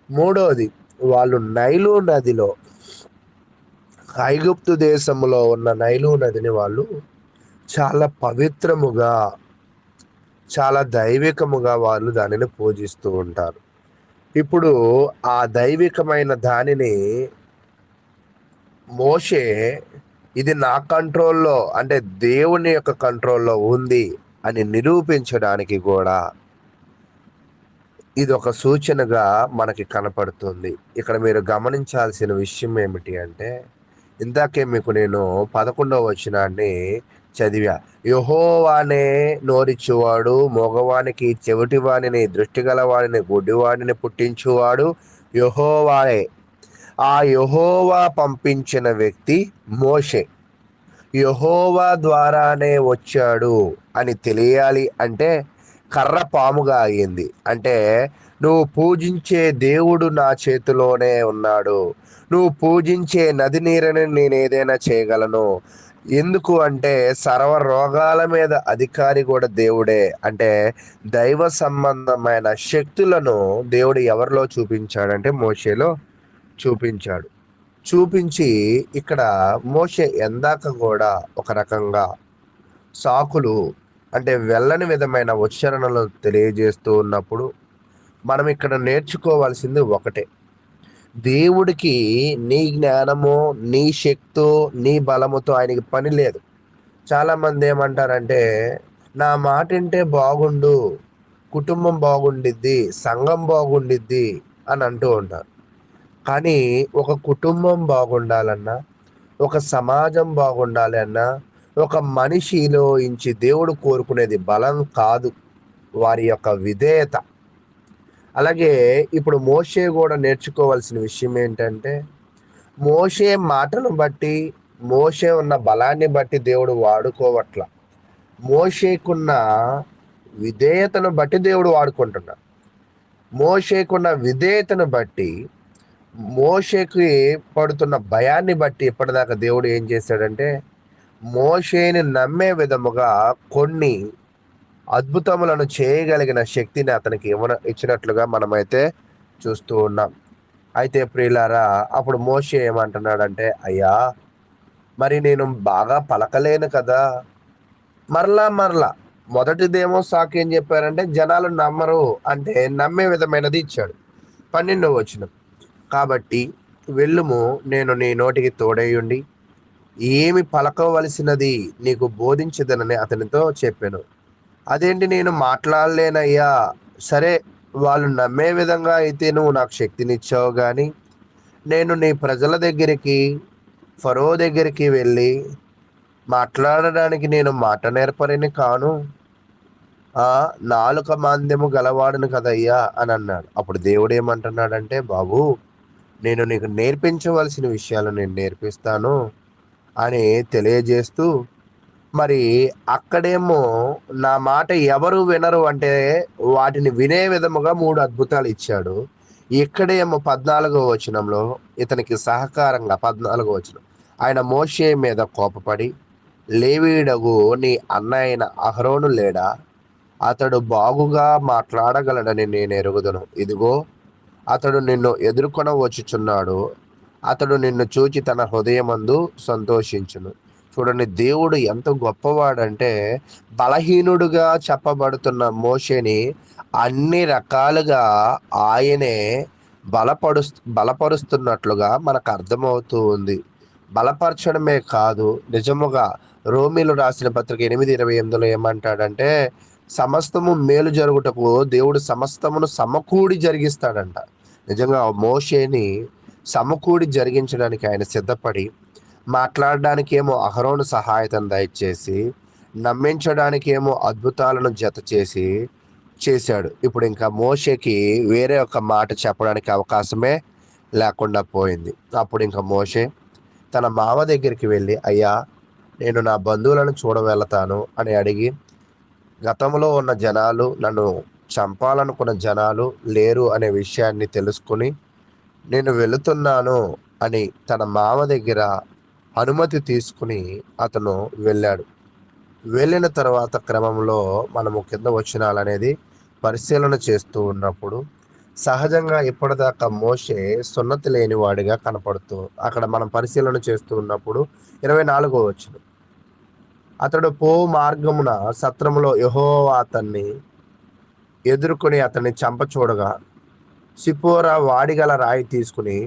మూడోది, వాళ్ళు నైలు నదిలో, ఐగుప్తు దేశంలో ఉన్న నైలు నదిని వాళ్ళు చాలా పవిత్రముగా, చాలా దైవికముగా వాళ్ళు దానిని పూజిస్తూ ఉంటారు. ఇప్పుడు ఆ దైవికమైన దానిని మోషే ఇది నా కంట్రోల్లో, అంటే దేవుని యొక్క కంట్రోల్లో ఉంది అని నిరూపించడానికి కూడా ఇది ఒక సూచనగా మనకి కనపడుతుంది. ఇక్కడ మీరు గమనించాల్సిన విషయం ఏమిటి అంటే, ఇందాకే మీకు నేను 11వ వచనాన్ని చదివా. యెహోవానే నోరిచ్చువాడు, మగవానికి చెవిటివాడిని, దృష్టిగలవాడిని, గుడ్డివాడిని పుట్టించువాడు యెహోవాయే. ఆ యెహోవా పంపించిన వ్యక్తి మోషే. యెహోవా ద్వారానే వచ్చాడు అని తెలియాలి అంటే కర్ర పాముగా అయింది. అంటే నువ్వు పూజించే దేవుడు నా చేతిలోనే ఉన్నాడు, నువ్వు పూజించే నది నీరుని నేను ఏదైనా చేయగలను. ఎందుకు అంటే సర్వ రోగాల మీద అధికారి కూడా దేవుడే. అంటే దైవ సంబంధమైన శక్తులను దేవుడు ఎవరిలో చూపించాడంటే మోషేలో చూపించాడు. చూపించి ఇక్కడ మోషే ఎందాక కూడా ఒక రకంగా సాకులు, అంటే వెళ్ళని విధమైన ఉచ్చారణలు తెలియజేస్తూ ఉన్నప్పుడు మనం ఇక్కడ నేర్చుకోవాల్సింది ఒకటే, దేవుడికి నీ జ్ఞానము, నీ శక్తో, నీ బలముతో ఆయనకి పని లేదు. చాలామంది ఏమంటారంటే, నా మాట వింటే బాగుండు, కుటుంబం బాగుండిద్ది, సంఘం బాగుండిద్ది అని అంటూ ఉంటారు. కానీ ఒక కుటుంబం బాగుండాలన్నా, ఒక సమాజం బాగుండాలి అన్నా, ఒక మనిషిలో ఇంచి దేవుడు కోరుకునేది బలం కాదు, వారి యొక్క విధేయత. అలాగే ఇప్పుడు మోషే కూడా నేర్చుకోవాల్సిన విషయం ఏంటంటే, మోషే మాటను బట్టి, మోషే ఉన్న బలాన్ని బట్టి దేవుడు వాడుకోవట్ల, మోషేకున్న విధేయతను బట్టి దేవుడు వాడుకుంటున్నాడు. మోషేకున్న విధేయతను బట్టి, మోషేకి పడుతున్న భయాన్ని బట్టి ఇప్పటిదాకా దేవుడు ఏం చేశాడంటే, మోషేని నమ్మే విధముగా కొన్ని అద్భుతములను చేయగలిగిన శక్తిని అతనికి ఇచ్చినట్లుగా మనమైతే చూస్తూ ఉన్నాం. అయితే ప్రియులారా, అప్పుడు మోషే ఏమంటున్నాడంటే, అయ్యా మరి నేను బాగా పలకలేను కదా. మరలా మొదటిదేమో సాకు ఏం చెప్పారంటే, జనాలు నమ్మరు అంటే నమ్మే విధమైనది ఇచ్చాడు. 12వ వచనం, కాబట్టి వెళ్ళుము, నేను నీ నోటికి తోడేయుండి ఏమి పలకవలసినది నీకు బోధించదనని అతనితో చెప్పాను. అదేంటి, నేను మాట్లాడలేనయ్యా, సరే వాళ్ళు నమ్మే విధంగా అయితే నువ్వు నాకు శక్తినిచ్చావు, కానీ నేను నీ ప్రజల దగ్గరికి, ఫరో దగ్గరికి వెళ్ళి మాట్లాడడానికి నేను మాట నేర్పరిని కాను, నాలుక మాంద్యము గలవాడును కదయ్యా అని అన్నాడు. అప్పుడు దేవుడు ఏమంటున్నాడంటే, బాబు నేను నీకు నేర్పించవలసిన విషయాలు నేను నేర్పిస్తాను అని తెలియజేస్తూ, మరి అక్కడేమో నా మాట ఎవరు వినరు అంటే వాటిని వినే విధముగా 3 అద్భుతాలు ఇచ్చాడు. ఇక్కడేమో 14వ వచనంలో ఇతనికి సహకారంగా 14వ వచనం, ఆయన మోషే మీద కోపపడి, లేవీయుడగు నీ అన్న అయిన అహరోను లేడా? అతడు బాగుగా మాట్లాడగలడని నేను ఎరుగుదును. ఇదిగో అతడు నిన్ను ఎదుర్కొన వచ్చుచున్నాడు. అతడు నిన్ను చూచి తన హృదయమందు సంతోషించును. చూడండి, దేవుడు ఎంత గొప్పవాడంటే బలహీనుడుగా చెప్పబడుతున్న మోషేని అన్ని రకాలుగా ఆయనే బలపరుస్తున్నట్లుగా మనకు అర్థమవుతూ ఉంది. బలపరచడమే కాదు, నిజముగా రోమీలు రాసిన పత్రిక 8:28 ఏమంటాడంటే, సమస్తము మేలు జరుగుటకు దేవుడు సమస్తమును సమకూడి జరిగిస్తాడంట. నిజంగా మోషేని సమకూడి జరిగించడానికి ఆయన సిద్ధపడి, మాట్లాడడానికి ఏమో అహరోను సహాయతను దయచేసి, నమ్మించడానికి ఏమో అద్భుతాలను జత చేశాడు. ఇప్పుడు ఇంకా మోషేకి వేరే ఒక మాట చెప్పడానికి అవకాశమే లేకుండా పోయింది. అప్పుడు ఇంకా మోషే తన మామ దగ్గరికి వెళ్ళి, అయ్యా నేను నా బంధువులను చూడవెళతాను అని అడిగి, గతంలో ఉన్న జనాలు, నన్ను చంపాలనుకున్న జనాలు లేరు అనే విషయాన్ని తెలుసుకుని నేను వెళుతున్నాను అని తన మామ దగ్గర అనుమతి తీసుకుని అతను వెళ్ళాడు. వెళ్ళిన తర్వాత క్రమంలో మనము కింద వచనాలు అనేది పరిశీలన చేస్తూ ఉన్నప్పుడు సహజంగా ఇప్పటిదాకా మోషే సున్నతి లేని వాడిగా కనపడుతూ, అక్కడ మనం పరిశీలన చేస్తూ ఉన్నప్పుడు 24వ వచనం, అతడు పో మార్గమున సత్రములో యెహోవా అతన్ని ఎదుర్కొని అతన్ని చంపచూడగా, సిపోరా వాడిగల రాయి తీసుకుని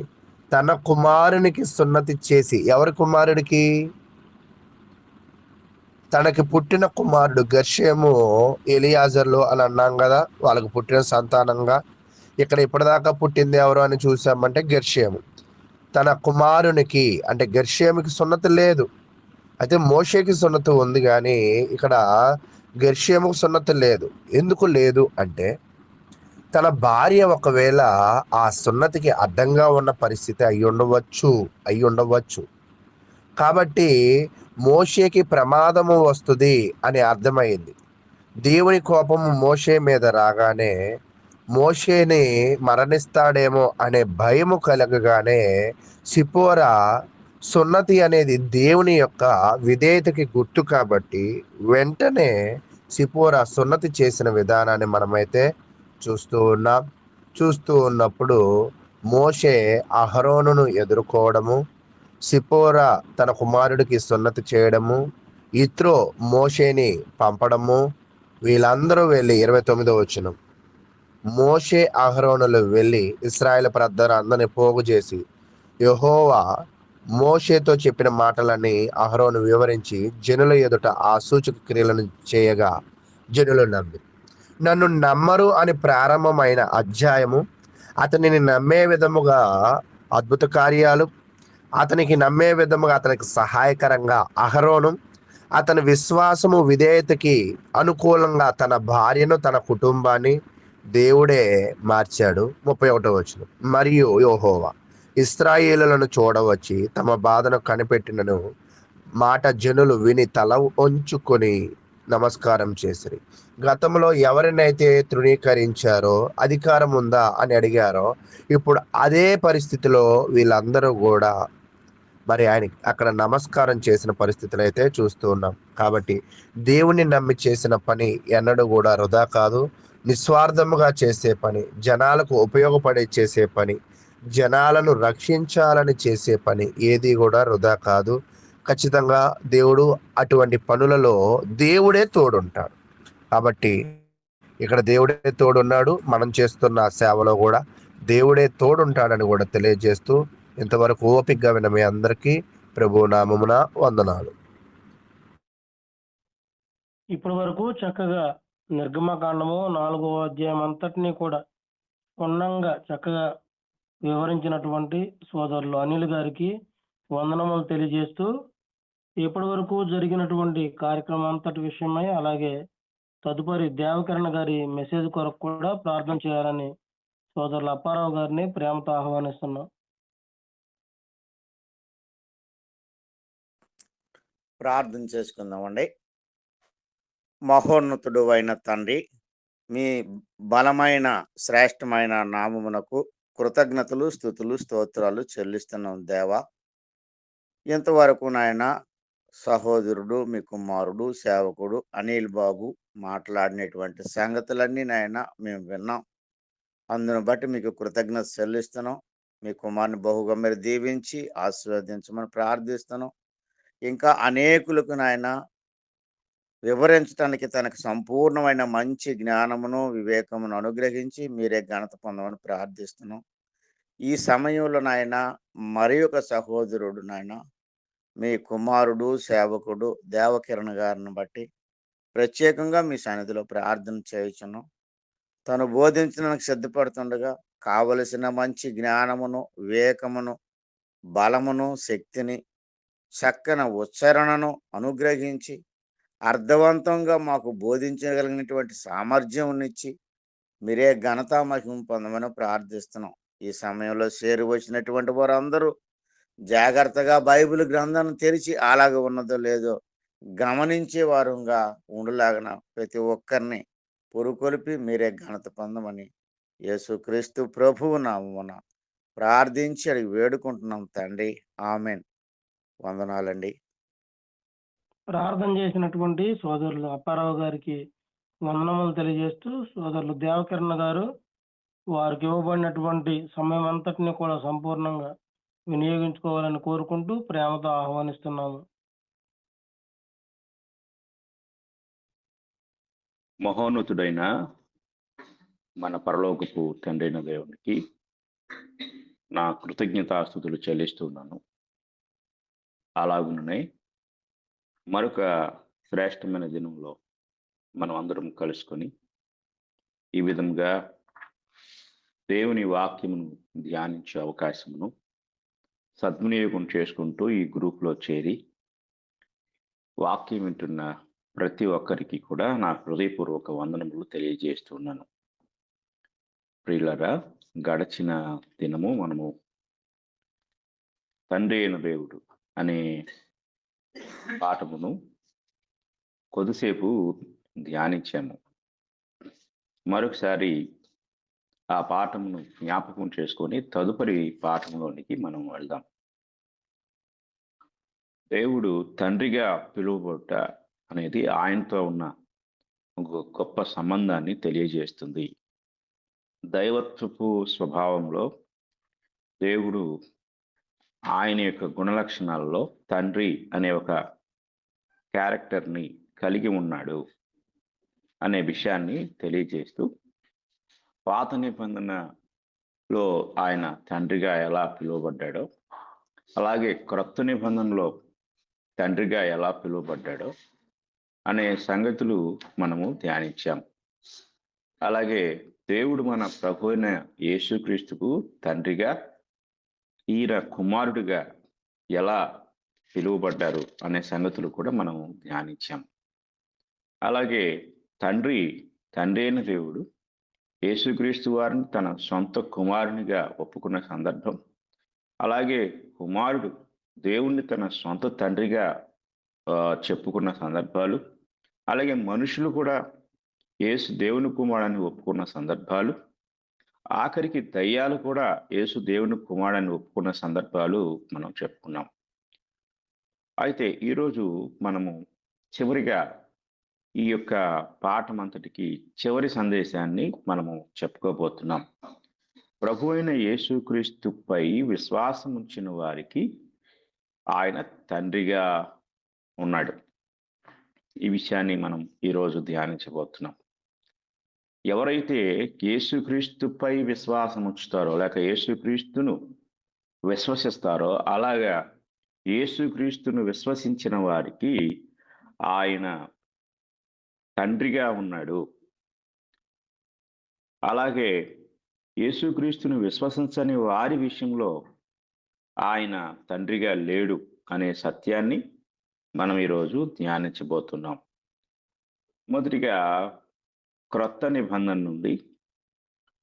తన కుమారునికి సున్నతి చేసి, ఎవరి కుమారుడికి? తనకి పుట్టిన కుమారుడు గెర్షోము, ఎలియాజర్లు అని అన్నాం కదా, వాళ్ళకు పుట్టిన సంతానంగా. ఇక్కడ ఇప్పటిదాకా పుట్టింది ఎవరు అని చూసామంటే గెర్షోము. తన కుమారునికి అంటే గెర్షోముకి సున్నతి లేదు, అయితే మోషేకి సున్నతి ఉంది, కానీ ఇక్కడ గెర్షోముకు సున్నతి లేదు. ఎందుకు లేదు అంటే తన భార్య ఒకవేళ ఆ సున్నతికి అడ్డంగా ఉన్న పరిస్థితి అయి ఉండవచ్చు. కాబట్టి మోషేకి ప్రమాదము వస్తుంది అని అర్థమైంది. దేవుని కోపము మోషే మీద రాగానే మోషేని మరణిస్తాడేమో అనే భయము కలగగానే సిపోరా, సున్నతి అనేది దేవుని యొక్క విధేయతకి గుర్తు కాబట్టి వెంటనే సిపోరా సున్నతి చేసిన విధానాన్ని మనమైతే చూస్తూ ఉన్నప్పుడు మోషే అహరోనును ఎదుర్కోవడము, సిపోరా తన కుమారుడికి సున్నతి చేయడము, ఇత్రో మోషేని పంపడము, వీళ్ళందరూ వెళ్ళి 29వ వచనం, మోషే అహరోనులు వెళ్ళి ఇశ్రాయేలు ప్రజలందరినీ పోగు చేసి యెహోవా మోషేతో చెప్పిన మాటలని అహరోను వివరించి జనుల ఎదుట ఆ సూచక క్రియలను చేయగా జనులు నన్ను నమ్మరు అని ప్రారంభమైన అధ్యాయము, అతనిని నమ్మే విధముగా అద్భుత కార్యాలు, అతనికి నమ్మే విధముగా అతనికి సహాయకరంగా అహరోను, అతని విశ్వాసము విధేయతకి అనుకూలంగా తన భార్యను తన కుటుంబాన్ని దేవుడే మార్చాడు. 31వ వచనం, మరియు యెహోవా ఇశ్రాయేలులను చూడవచ్చి తమ బాధను కనిపెట్టినను మాట జనులు విని తల వంచుకొని నమస్కారం చేసిరి. గతంలో ఎవరినైతే తృణీకరించారో, అధికారం ఉందా అని అడిగారో, ఇప్పుడు అదే పరిస్థితిలో వీళ్ళందరూ కూడా మరి ఆయనకి అక్కడ నమస్కారం చేసిన పరిస్థితులు అయితే చూస్తూ ఉన్నాం. కాబట్టి దేవుని నమ్మి చేసిన పని ఎన్నడూ కూడా వృధా కాదు. నిస్వార్థముగా చేసే పని, జనాలకు ఉపయోగపడే చేసే పని, జనాలను రక్షించాలని చేసే పని ఏది కూడా వృధా కాదు. ఖచ్చితంగా దేవుడు అటువంటి పనులలో దేవుడే తోడుంటాడు. కాబట్టి ఇక్కడ దేవుడే తోడున్నాడు. మనం చేస్తున్న సేవలో కూడా దేవుడే తోడుంటాడని కూడా తెలియజేస్తూ ఇంతవరకు ఓపికగా విన్న మీ అందరికీ ప్రభు నామమున వందనాలు. ఇప్పటి వరకు చక్కగా నిర్గమకాండము 4వ అధ్యాయం అంతటినీ కూడా క్షుణ్ణంగా చక్కగా వివరించినటువంటి సోదరులు అనిల్ గారికి వందనములు తెలియజేస్తూ ఇప్పటి వరకు జరిగినటువంటి కార్యక్రమం అంతటి విషయమై అలాగే తదుపరి దేవకరణ గారి మెసేజ్ కొరకు కూడా ప్రార్థన చేయాలని సోదరులు అప్పారావు గారిని ప్రేమతో ఆహ్వానిస్తున్నాం. ప్రార్థన చేసుకుందామండి. మహోన్నతుడు అయిన తండ్రి, మీ బలమైన శ్రేష్టమైన నామమునకు కృతజ్ఞతలు, స్తుతులు, స్తోత్రాలు చెల్లిస్తున్నాం దేవా. ఇంతవరకు నాయన సహోదరుడు, మీ కుమారుడు, సేవకుడు అనిల్ బాబు మాట్లాడినటువంటి సంగతులన్నీ నాయన మేము విన్నాం. అందును బట్టి మీకు కృతజ్ఞత చెల్లిస్తున్నాం. మీ కుమారుని బహుగా మీరు దీవించి ఆశీర్వదించమని ప్రార్థిస్తున్నాం. ఇంకా అనేకులకు నాయన వివరించడానికి తనకు సంపూర్ణమైన మంచి జ్ఞానమును, వివేకమును అనుగ్రహించి మీరే ఘనత పొందమని ప్రార్థిస్తున్నాం. ఈ సమయంలో నాయన మరి ఒక సహోదరుడు నాయన మీ కుమారుడు, సేవకుడు దేవకిరణ్ గారిని బట్టి ప్రత్యేకంగా మీ సన్నిధిలో ప్రార్థన చేయుచున్నాం. తను బోధించడానికి సిద్ధపడుతుండగా కావలసిన మంచి జ్ఞానమును, వివేకమును, బలమును, శక్తిని, చక్కని ఉచ్చారణను అనుగ్రహించి అర్థవంతంగా మాకు బోధించగలిగినటువంటి సామర్థ్యం మీరే ఘనత మహిమ పొందమని ప్రార్థిస్తున్నాం. ఈ సమయంలో చేరి వచ్చినటువంటి వారందరూ జాగ్రత్తగా బైబిల్ గ్రంథాన్ని తెరిచి అలాగే ఉన్నదో లేదో గమనించే వారుగా ఉండలాగిన ప్రతి ఒక్కరిని పురుకొలిపి మీరే ఘనత పొందమని యేసుక్రీస్తు ప్రభువు నామమున ప్రార్థించి అడిగి వేడుకుంటున్నాం తండ్రి. ఆమెన్. వందనాలండి. ప్రార్థన చేసినటువంటి సోదరులు అప్పారావు గారికి వందనములు తెలియజేస్తూ సోదరులు దేవకరణ గారు వారికి ఇవ్వబడినటువంటి సమయం అంతటిని కూడా సంపూర్ణంగా వినియోగించుకోవాలని కోరుకుంటూ ప్రేమతో ఆహ్వానిస్తున్నాము. మహోన్నతుడైన మన పరలోకపు తండ్రైన దేవునికి నా కృతజ్ఞతాస్తుతులు చెల్లిస్తున్నాను. అలాగుననే మరొక శ్రేష్టమైన దినంలో మనం అందరం కలుసుకొని ఈ విధంగా దేవుని వాక్యమును ధ్యానించే అవకాశమును సద్వినియోగం చేసుకుంటూ ఈ గ్రూప్లో చేరి వాక్యం వింటున్న ప్రతి ఒక్కరికి కూడా నా హృదయపూర్వక వందనములు తెలియజేస్తున్నాను. ప్రియులరా, గడచిన దినము మనము తండ్రి అయిన దేవుడు అనే పాఠమును కొద్దిసేపు ధ్యానించాము. మరొకసారి ఆ పాఠమును జ్ఞాపకం చేసుకొని తదుపరి పాఠంలోనికి మనం వెళ్దాం. దేవుడు తండ్రిగా పిలువబడ్డ అనేది ఆయనతో ఉన్న ఒక గొప్ప సంబంధాన్ని తెలియజేస్తుంది. దైవత్వపు స్వభావంలో దేవుడు ఆయన యొక్క గుణలక్షణాలలో తండ్రి అనే ఒక క్యారెక్టర్ని కలిగి ఉన్నాడు అనే విషయాన్ని తెలియజేస్తూ పాత నిబంధనలో ఆయన తండ్రిగా ఎలా పిలువబడ్డాడో అలాగే క్రొత్త నిబంధనలో తండ్రిగా ఎలా పిలువబడ్డాడో అనే సంగతులు మనము ధ్యానించాం. అలాగే దేవుడు మన ప్రభు అయిన యేసుక్రీస్తుకు తండ్రిగా, ఈయన కుమారుడిగా ఎలా పిలువబడ్డారు అనే సంగతులు కూడా మనం ధ్యానించాం. అలాగే తండ్రి అయిన దేవుడు యేసుక్రీస్తు వారిని తన సొంత కుమారునిగా ఒప్పుకున్న సందర్భం, అలాగే కుమారుడు దేవుణ్ణి తన సొంత తండ్రిగా చెప్పుకున్న సందర్భాలు, అలాగే మనుషులు కూడా యేసు దేవుని కుమారుని ఒప్పుకున్న సందర్భాలు, ఆఖరికి దయ్యాలు కూడా యేసు దేవుని కుమారుని ఒప్పుకున్న సందర్భాలు మనం చెప్పుకున్నాం. అయితే ఈరోజు మనము చివరిగా ఈ యొక్క పాఠం అంతటికి చివరి సందేశాన్ని మనము చెప్పుకోబోతున్నాం. ప్రభు అయిన యేసుక్రీస్తుపై విశ్వాసం ఉంచిన వారికి ఆయన తండ్రిగా ఉన్నాడు. ఈ విషయాన్ని మనం ఈరోజు ధ్యానించబోతున్నాం. ఎవరైతే యేసుక్రీస్తుపై విశ్వాసం ఉంచుతారో లేక యేసుక్రీస్తును విశ్వసిస్తారో, అలాగా యేసుక్రీస్తును విశ్వసించిన వారికి ఆయన తండ్రిగా ఉన్నాడు అలాగే యేసుక్రీస్తుని విశ్వసించని వారి విషయంలో ఆయన తండ్రిగా లేడు అనే సత్యాన్ని మనం ఈరోజు ధ్యానించబోతున్నాం. మొదటిగా క్రొత్త నిబంధన నుండి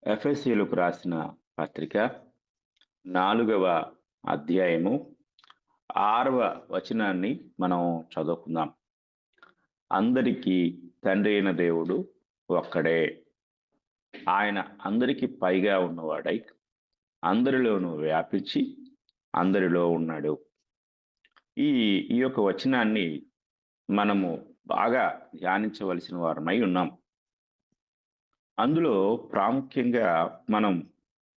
ఎఫెసీయులకు రాసిన పత్రిక 4వ అధ్యాయము 6వ వచనాన్ని మనం చదువుకుందాం. అందరికీ తండ్రి అయిన దేవుడు ఒక్కడే, ఆయన అందరికీ పైగా ఉన్నవాడై అందరిలోనూ వ్యాపించి అందరిలో ఉన్నాడు. ఈ యొక్క వచనాన్ని మనము బాగా ధ్యానించవలసిన వారమై ఉన్నాం. అందులో ప్రాముఖ్యంగా మనం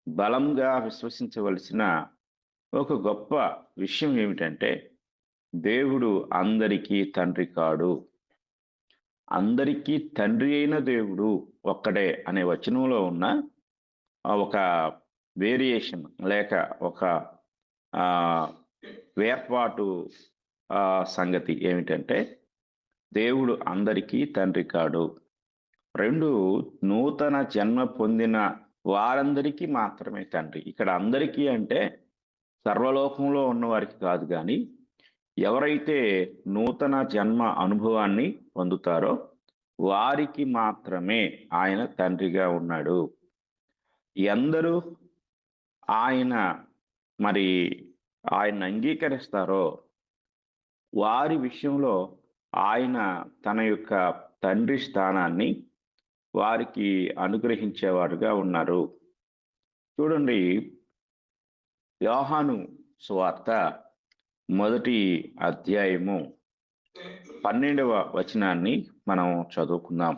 బలంగా విశ్వసించవలసిన ఒక గొప్ప విషయం ఏమిటంటే, దేవుడు అందరికీ తండ్రి కాడు, అందరికీ తండ్రి అయిన దేవుడు ఒక్కడే అనే వచనంలో ఉన్న ఒక వేరియేషన్ లేక ఒక వేర్పాటు సంగతి ఏమిటంటే, దేవుడు అందరికీ తండ్రి కాడు. 2, నూతన జన్మ పొందిన వారందరికీ మాత్రమే తండ్రి. ఇక్కడ అందరికీ అంటే సర్వలోకంలో ఉన్నవారికి కాదు, కానీ ఎవరైతే నూతన జన్మ అనుభవాన్ని పొందుతారో వారికి మాత్రమే ఆయన తండ్రిగా ఉన్నాడు. ఎందరూ ఆయన అంగీకరిస్తారో వారి విషయంలో ఆయన తన యొక్క తండ్రి స్థానాన్ని వారికి అనుగ్రహించేవారుగా ఉన్నారు. చూడండి, యోహాను సువార్త 1వ అధ్యాయము 12వ వచనాన్ని మనం చదువుకుందాం.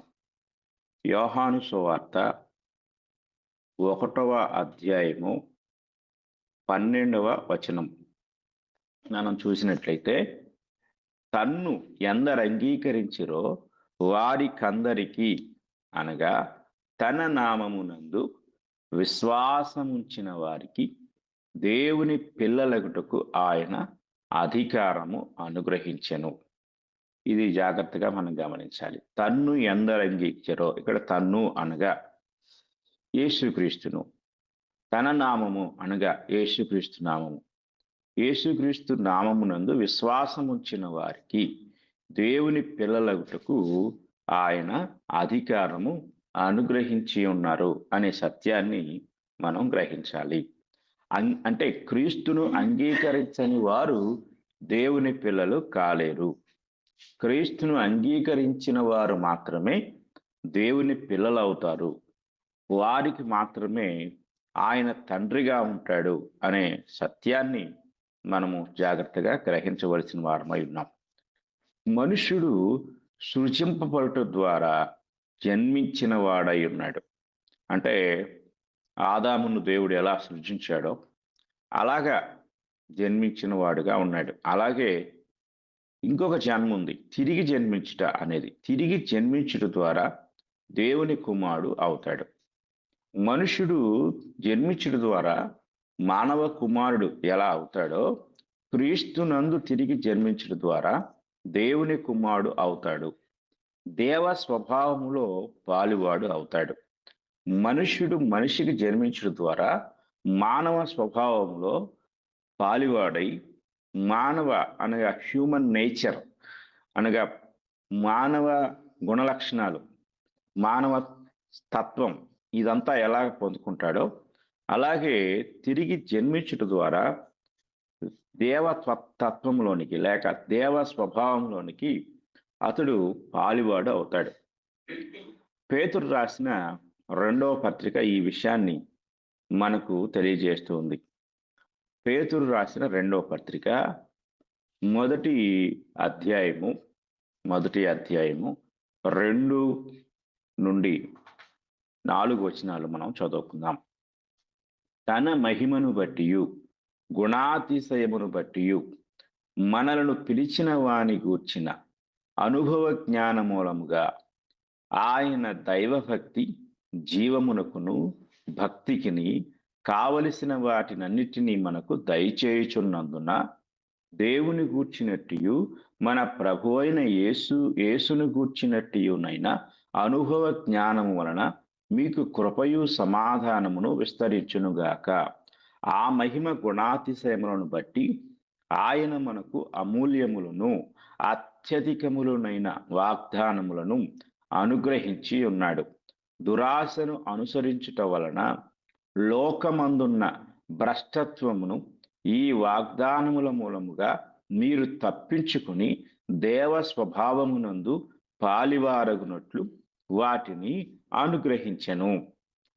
యోహాను సువార్త 1వ అధ్యాయము 12వ వచనం మనం చూసినట్లయితే, తన్ను ఎందరు అంగీకరించిరో వారికందరికీ, అనగా తన నామమునందు విశ్వాసముంచిన వారికి దేవుని పిల్లలగుటకు ఆయన అధికారము అనుగ్రహించెను. ఇది జాగ్రత్తగా మనం గమనించాలి. తన్ను ఎందరు అంగీకరించిరో, ఇక్కడ తన్ను అనగా యేసుక్రీస్తును, తన నామము అనగా యేసుక్రీస్తు నామము. యేసుక్రీస్తు నామమునందు విశ్వాసముంచిన వారికి దేవుని పిల్లలగుటకు ఆయన అధికారము అనుగ్రహించి ఉన్నారు అనే సత్యాన్ని మనం గ్రహించాలి. అంటే క్రీస్తును అంగీకరించని వారు దేవుని పిల్లలు కాలేరు. క్రీస్తును అంగీకరించిన వారు మాత్రమే దేవుని పిల్లలు అవుతారు. వారికి మాత్రమే ఆయన తండ్రిగా ఉంటాడు అనే సత్యాన్ని మనము జాగ్రత్తగా గ్రహించవలసిన వారమై ఉన్నాం. మనుష్యుడు సృజింపబడుట ద్వారా జన్మించిన వాడై ఉన్నాడు. అంటే ఆదామును దేవుడు ఎలా సృజించాడో అలాగా జన్మించిన వాడుగా ఉన్నాడు. అలాగే ఇంకొక జన్మ ఉంది, తిరిగి జన్మించుట అనేది. తిరిగి జన్మించుట ద్వారా దేవుని కుమారుడు అవుతాడు. మనుషుడు జన్మించుట ద్వారా మానవ కుమారుడు ఎలా అవుతాడో, క్రీస్తునందు తిరిగి జన్మించుట ద్వారా దేవుని కుమారుడు అవుతాడు. దేవ స్వభావములో పాలువాడు అవుతాడు. మనుష్యుడు మనిషికి జన్మించడం ద్వారా మానవ స్వభావంలో పాలువాడై మానవ అనగా హ్యూమన్ నేచర్ అనగా మానవ గుణలక్షణాలు, మానవ తత్వం ఇదంతా ఎలా పొందుకుంటాడో అలాగే తిరిగి జన్మించుట ద్వారా దేవతత్వంలోనికి లేక దేవ స్వభావంలోనికి అతడు పాలువాడు అవుతాడు. పేతురు రాసిన 2వ పత్రిక ఈ విషయాన్ని మనకు తెలియజేస్తుంది. పేతురు రాసిన 2వ పత్రిక 1వ అధ్యాయము 2 నుండి 4 వచనాలు మనం చదువుకుందాం. తన మహిమను బట్టియు గుణాతిశయమును బట్టియు మనలను పిలిచిన వాని గూర్చిన అనుభవ జ్ఞాన మూలముగా ఆయన దైవభక్తి జీవమునకును భక్తికిని కావలసిన వాటినన్నిటినీ మనకు దయచేయుచున్నందున దేవుని గూర్చినట్టు మన ప్రభు అయిన యేసును గూర్చినట్టునైనా అనుభవ జ్ఞానము వలన మీకు కృపయు సమాధానమును విస్తరించునుగాక. ఆ మహిమ గుణాతిశయములను బట్టి ఆయన మనకు అమూల్యములను అత్యధికములనైన వాగ్దానములను అనుగ్రహించి ఉన్నాడు. దురాశను అనుసరించుట వలన లోకమందున్న భ్రష్టత్వమును ఈ వాగ్దానముల మూలముగా మీరు తప్పించుకుని దేవ స్వభావమునందు పాలివారగునట్లు వాటిని అనుగ్రహించెను.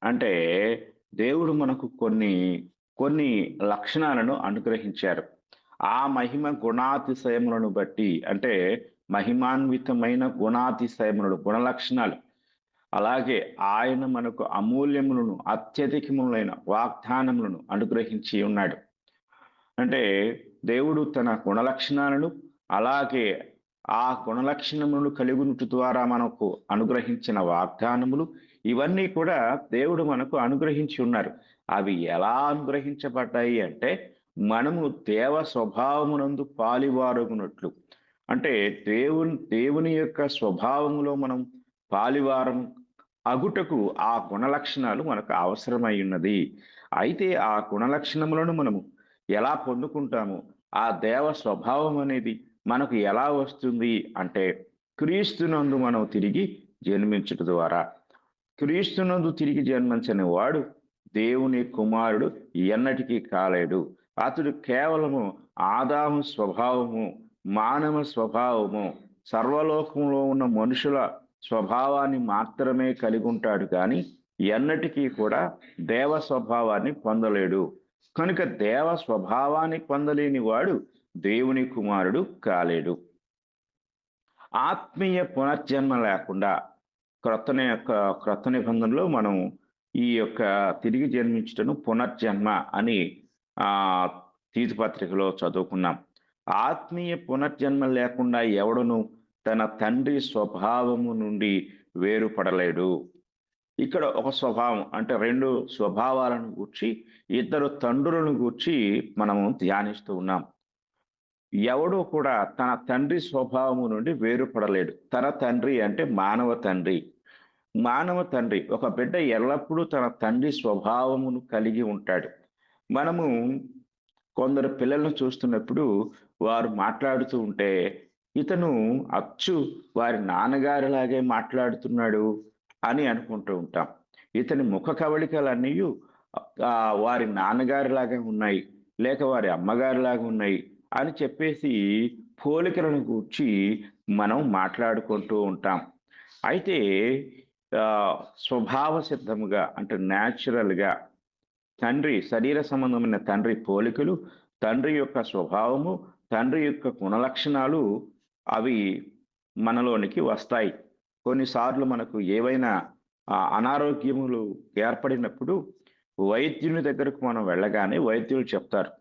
అంటే దేవుడు మనకు కొన్ని లక్షణాలను అనుగ్రహించారు. ఆ మహిమ గుణాతిశయములను బట్టి, అంటే మహిమాన్వితమైన గుణాతిశయములను, గుణలక్షణాలు. అలాగే ఆయన మనకు అమూల్యములను అత్యధికములైన వాగ్దానములను అనుగ్రహించి ఉన్నాడు. అంటే దేవుడు తన గుణలక్షణాలను, అలాగే ఆ గుణలక్షణములను కలిగినటు ద్వారా మనకు అనుగ్రహించిన వాగ్దానములు, ఇవన్నీ కూడా దేవుడు మనకు అనుగ్రహించి ఉన్నారు. అవి ఎలా అనుగ్రహించబడ్డాయి అంటే మనము దేవ స్వభావమునందు పాలివారగునట్లు. అంటే దేవుని యొక్క స్వభావములో మనం పాలివారం అగుటకు ఆ గుణలక్షణాలు మనకు అవసరమై ఉన్నది. అయితే ఆ గుణలక్షణములను మనము ఎలా పొందుకుంటాము, ఆ దేవ స్వభావం అనేది మనకు ఎలా వస్తుంది అంటే క్రీస్తునందు మనం తిరిగి జన్మించుట ద్వారా. క్రీస్తునందు తిరిగి జన్మించని వాడు దేవుని కుమారుడు ఎన్నటికీ కాలేడు. అతడు కేవలము ఆదాము స్వభావము, మానవ స్వభావము, సర్వలోకంలో ఉన్న మనుషుల స్వభావాన్ని మాత్రమే కలిగి ఉంటాడు, కానీ ఎన్నటికీ కూడా దేవ స్వభావాన్ని పొందలేడు. కనుక దేవ స్వభావాన్ని పొందలేని వాడు దేవుని కుమారుడు కాలేడు. ఆత్మీయ పునర్జన్మ లేకుండా క్రొత్త నిబంధనలో మనం ఈ యొక్క తిరిగి జన్మించటను పునర్జన్మ అని తీతు పత్రికలో చదువుకున్నాం. ఆత్మీయ పునర్జన్మ లేకుండా ఎవడును తన తండ్రి స్వభావము నుండి వేరుపడలేడు. ఇక్కడ ఒక స్వభావం అంటే రెండు స్వభావాలను గూర్చి, ఇద్దరు తండ్రులను గూర్చి మనము ధ్యానిస్తూ ఉన్నాం. ఎవడో కూడా తన తండ్రి స్వభావము నుండి వేరుపడలేడు. తన తండ్రి అంటే మానవ తండ్రి. మానవ తండ్రి, ఒక బిడ్డ ఎల్లప్పుడూ తన తండ్రి స్వభావమును కలిగి ఉంటాడు. మనము కొందరు పిల్లలను చూస్తున్నప్పుడు వారు మాట్లాడుతూ ఉంటే ఇతను అచ్చు వారి నాన్నగారిలాగే మాట్లాడుతున్నాడు అని అనుకుంటూ ఉంటాం. ఇతని ముఖ కవళికలన్నీ వారి నాన్నగారిలాగా ఉన్నాయి, లేక వారి అమ్మగారిలాగా ఉన్నాయి అని చెప్పేసి పోలికలను గూర్చి మనం మాట్లాడుకుంటూ ఉంటాం. అయితే స్వభావ సిద్ధముగా అంటే న్యాచురల్గా తండ్రి, శరీర సంబంధమైన తండ్రి పోలికలు, తండ్రి యొక్క స్వభావము, తండ్రి యొక్క గుణలక్షణాలు అవి మనలోనికి వస్తాయి. కొన్నిసార్లు మనకు ఏవైనా అనారోగ్యములు ఏర్పడినప్పుడు వైద్యుని దగ్గరకు మనం వెళ్ళగానే వైద్యులు చెప్తారు,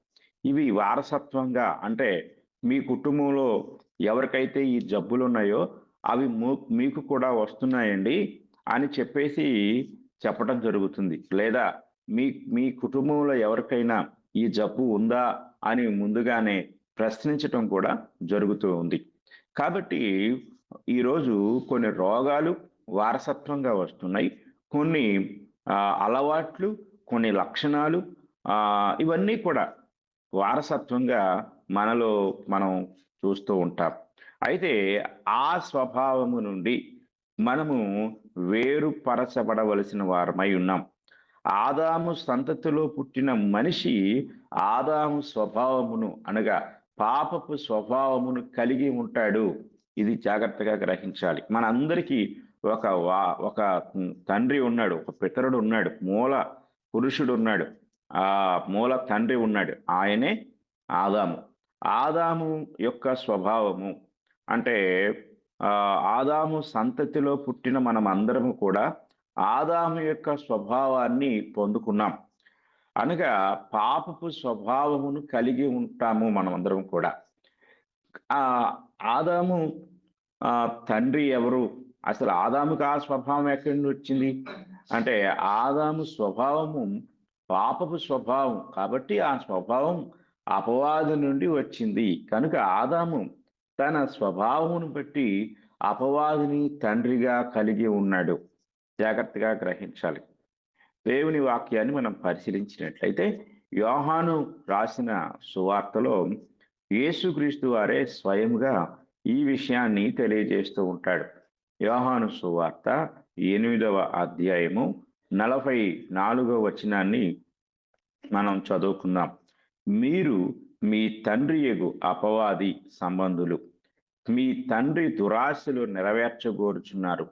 ఇవి వారసత్వంగా, అంటే మీ కుటుంబంలో ఎవరికైతే ఈ జబ్బులు ఉన్నాయో అవి మీకు కూడా వస్తున్నాయండి అని చెప్పేసి చెప్పడం జరుగుతుంది. లేదా మీ కుటుంబంలో ఎవరికైనా ఈ జబ్బు ఉందా అని ముందుగానే ప్రశ్నించటం కూడా జరుగుతూ ఉంది. కాబట్టి ఈరోజు కొన్ని రోగాలు వారసత్వంగా వస్తున్నాయి, కొన్ని అలవాట్లు, కొన్ని లక్షణాలు ఇవన్నీ కూడా వారసత్వంగా మనలో మనం చూస్తూ ఉంటాం. అయితే ఆ స్వభావము నుండి మనము వేరుపరచబడవలసిన వారమై ఉన్నాం. ఆదాము సంతతిలో పుట్టిన మనిషి ఆదాము స్వభావమును అనగా పాపపు స్వభావమును కలిగి ఉంటాడు. ఇది జాగ్రత్తగా గ్రహించాలి. మనందరికీ ఒక తండ్రి ఉన్నాడు, ఒక పితరుడు ఉన్నాడు, మూల పురుషుడు ఉన్నాడు, ఆ మూల తండ్రి ఉన్నాడు. ఆయనే ఆదాము. ఆదాము యొక్క స్వభావము అంటే ఆదాము సంతతిలో పుట్టిన మనం అందరము కూడా ఆదాము యొక్క స్వభావాన్ని పొందుకున్నాం. అనగా పాపపు స్వభావమును కలిగి ఉంటాము మనమందరం కూడా. ఆదాము తండ్రి ఎవరు? అసలు ఆదాముకు ఆ స్వభావం ఎక్కడి నుండి వచ్చింది అంటే ఆదాము స్వభావము పాపపు స్వభావం కాబట్టి ఆ స్వభావం అపవాది నుండి వచ్చింది. కనుక ఆదాము తన స్వభావమును బట్టి అపవాదిని తండ్రిగా కలిగి ఉన్నాడు. జాగ్రత్తగా గ్రహించాలి. దేవుని వాక్యాన్ని మనం పరిశీలించినట్లయితే యోహాను రాసిన సువార్తలో యేసుక్రీస్తు వారే స్వయంగా ఈ విషయాన్ని తెలియజేస్తూ ఉంటాడు. యోహాను సువార్త 8వ అధ్యాయము 44వ వచనాన్ని మనం చదువుకుందాం. మీరు మీ తండ్రి యగు అపవాది సంబంధులు, మీ తండ్రి దురాశలు నెరవేర్చగోరుచున్నారు.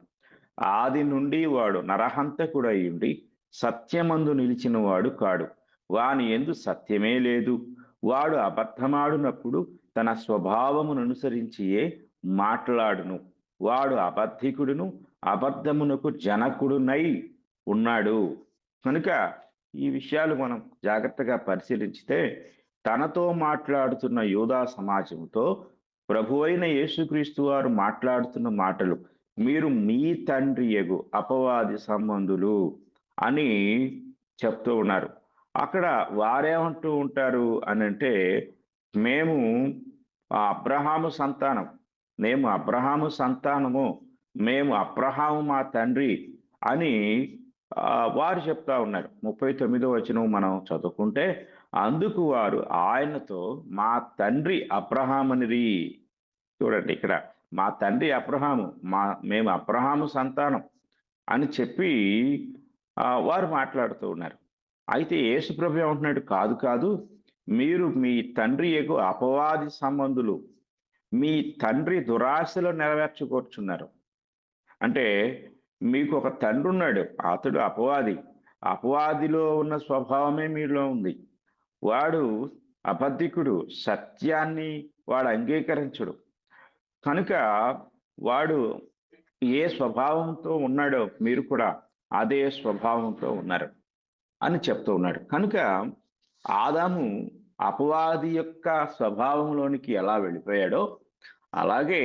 ఆది నుండి వాడు నరహంతకుడై ఉండి సత్యమందు నిలిచిన వాడు కాడు, వాని యందు సత్యమే లేదు. వాడు అబద్ధమాడునప్పుడు తన స్వభావమును అనుసరించియే మాట్లాడును. వాడు అబద్ధికుడును అబద్ధమునకు జనకుడునై ఉన్నాడు. కనుక ఈ విషయాలు మనం జాగ్రత్తగా పరిశీలించితే తనతో మాట్లాడుతున్న యూదా సమాజంతో ప్రభువైన యేసుక్రీస్తు వారు మాట్లాడుతున్న మాటలు, మీరు మీ తండ్రి యగు అపవాది సంబంధులు అని చెప్తూ ఉన్నారు. అక్కడ వారేమంటూ ఉంటారు అని అంటే, మేము అబ్రహాము సంతానం, మేము అబ్రహాము సంతానము, మేము అబ్రహాము మా తండ్రి అని వారు చెప్తా ఉన్నారు. 39వ వచనం మనం చదువుకుంటే, అందుకు వారు ఆయనతో మా తండ్రి అబ్రహామనిరి. చూడండి, ఇక్కడ మా తండ్రి అబ్రహాము, మేము అబ్రహాము సంతానం అని చెప్పి వారు మాట్లాడుతూ ఉన్నారు. అయితే యేసుప్రభు ఏమంటున్నాడు, కాదు కాదు, మీరు మీ తండ్రి యగు అపవాది సంబంధులు, మీ తండ్రి దురాశలు నెరవేర్చుకొచ్చున్నారు. అంటే మీకు ఒక తండ్రి ఉన్నాడు, అతడు అపవాది. అపవాదిలో ఉన్న స్వభావమే మీలో ఉంది. వాడు అబద్ధికుడు, సత్యాన్ని వాడు అంగీకరించడు. కనుక వాడు ఏ స్వభావంతో ఉన్నాడో మీరు కూడా అదే స్వభావంతో ఉన్నారు అని చెప్తూ ఉన్నాడు. కనుక ఆదాము అపవాది యొక్క స్వభావంలోనికి ఎలా వెళ్ళిపోయాడో, అలాగే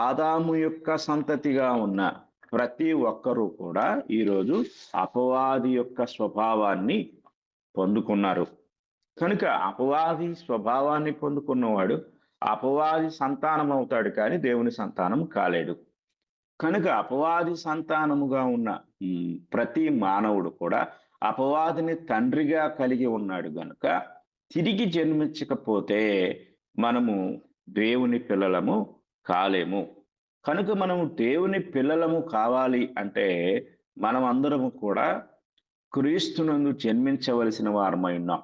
ఆదాము యొక్క సంతతిగా ఉన్న ప్రతి ఒక్కరూ కూడా ఈరోజు అపవాది యొక్క స్వభావాన్ని పొందుకున్నారు. కనుక అపవాది స్వభావాన్ని పొందుకున్నవాడు అపవాది సంతానం అవుతాడు, కానీ దేవుని సంతానం కాలేడు. కనుక అపవాది సంతానముగా ఉన్న ప్రతి మానవుడు కూడా అపవాదిని తండ్రిగా కలిగి ఉన్నాడు. గనుక తిరిగి జన్మించకపోతే మనము దేవుని పిల్లలము కాలేము. కనుక మనము దేవుని పిల్లలము కావాలి అంటే మనం అందరము కూడా క్రీస్తునందు జన్మించవలసిన వారమై ఉన్నాం.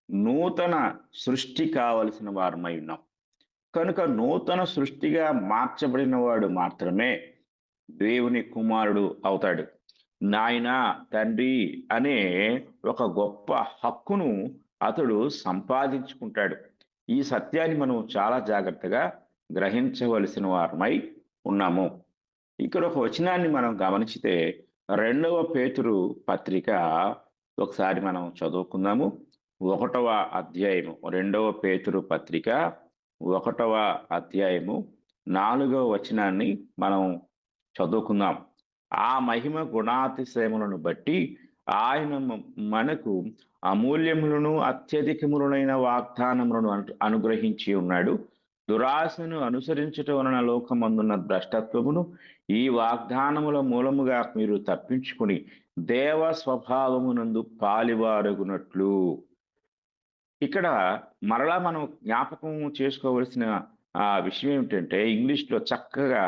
నూతన సృష్టి కావలసిన వారమై ఉన్నాం. కనుక నూతన సృష్టిగా మార్చబడిన వాడు మాత్రమే దేవుని కుమారుడు అవుతాడు. నాయన, తండ్రి అనే ఒక గొప్ప హక్కును అతడు సంపాదించుకుంటాడు. ఈ సత్యాన్ని మనం చాలా జాగ్రత్తగా గ్రహించవలసిన వారమై ఉన్నాము. ఇక్కడ ఒక వచనాన్ని మనం గమనించితే 2వ పేతురు పత్రిక ఒకసారి మనం చదువుకుందాము. 1వ అధ్యాయము, 2వ పేతురు పత్రిక 1వ అధ్యాయము 4వ వచనాన్ని మనం చదువుకుందాం. ఆ మహిమ గుణాతిశయములను బట్టి ఆయన మనకు అమూల్యములను అత్యధికములైన వాగ్దానములను అనుగ్రహించి ఉన్నాడు. దురాశను అనుసరించటం వలన లోకమందున్న భ్రష్టత్వమును ఈ వాగ్దానముల మూలముగా మీరు తప్పించుకుని దేవ స్వభావమునందు పాలివారగునట్లు. ఇక్కడ మరలా మనం జ్ఞాపకం చేసుకోవలసిన విషయం ఏమిటంటే, ఇంగ్లీష్లో చక్కగా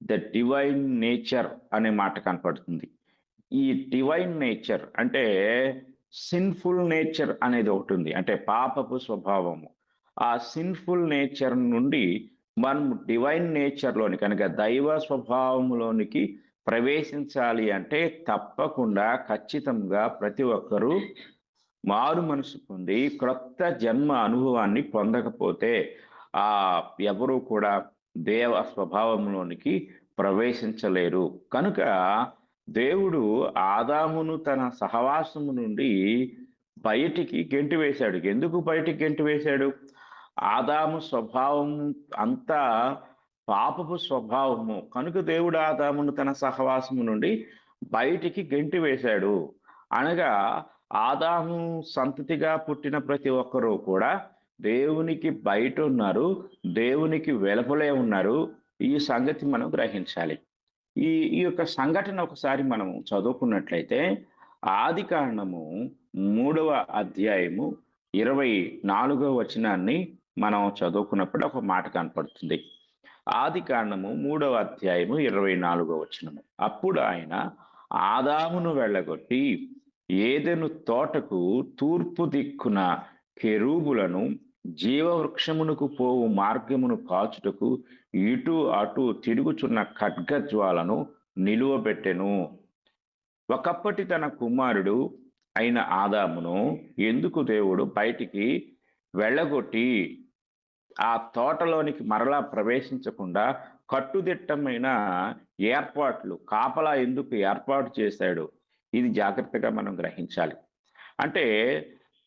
ద డివైన్ నేచర్ అనే మాట కనపడుతుంది. ఈ డివైన్ నేచర్ అంటే సిన్ఫుల్ నేచర్ అనేది ఒకటి ఉంది, అంటే పాపపు స్వభావము. ఆ సిన్ఫుల్ నేచర్ నుండి మనం డివైన్ నేచర్లోని, కనుక దైవ స్వభావంలోనికి ప్రవేశించాలి అంటే తప్పకుండా ఖచ్చితంగా ప్రతి ఒక్కరూ మారు మనసు పొంది క్రొత్త జన్మ అనుభవాన్ని పొందకపోతే ఎవరు కూడా దేవ స్వభావంలోనికి ప్రవేశించలేరు. కనుక దేవుడు ఆదామును తన సహవాసము నుండి బయటికి గెంటివేశాడు. ఎందుకు బయటికి గెంటివేశాడు? ఆదాము స్వభావం అంతా పాపపు స్వభావము. కనుక దేవుడు ఆదామును తన సహవాసము నుండి బయటికి గెంటివేశాడు. అనగా ఆదాము సంతతిగా పుట్టిన ప్రతి ఒక్కరూ కూడా దేవునికి బయట ఉన్నారు, దేవునికి వెలుపలే ఉన్నారు. ఈ సంగతి మనం గ్రహించాలి. ఈ యొక్క సంఘటన ఒకసారి మనం చదువుకున్నట్లయితే ఆది కాండము 3వ అధ్యాయము 24వ వచనాన్ని మనం చదువుకున్నప్పుడు ఒక మాట కనపడుతుంది. ఆది కాండము 3వ అధ్యాయము 24వ వచనము. అప్పుడు ఆయన ఆదామును వెళ్ళగొట్టి ఏదెను తోటకు తూర్పు దిక్కున కెరూబులను జీవవృక్షమునకు పోవు మార్గమును కాచుటకు ఇటు అటు తిరుగుచున్న ఖడ్గజ్వాలను నిలువబెట్టెను. ఒకప్పటి తన కుమారుడు అయిన ఆదామును ఎందుకు దేవుడు బయటికి వెళ్ళగొట్టి ఆ తోటలోనికి మరలా ప్రవేశించకుండా కట్టుదిట్టమైన ఏర్పాట్లు, కాపలా ఎందుకు ఏర్పాటు చేశాడు? ఇది జాగ్రత్తగా మనం గ్రహించాలి. అంటే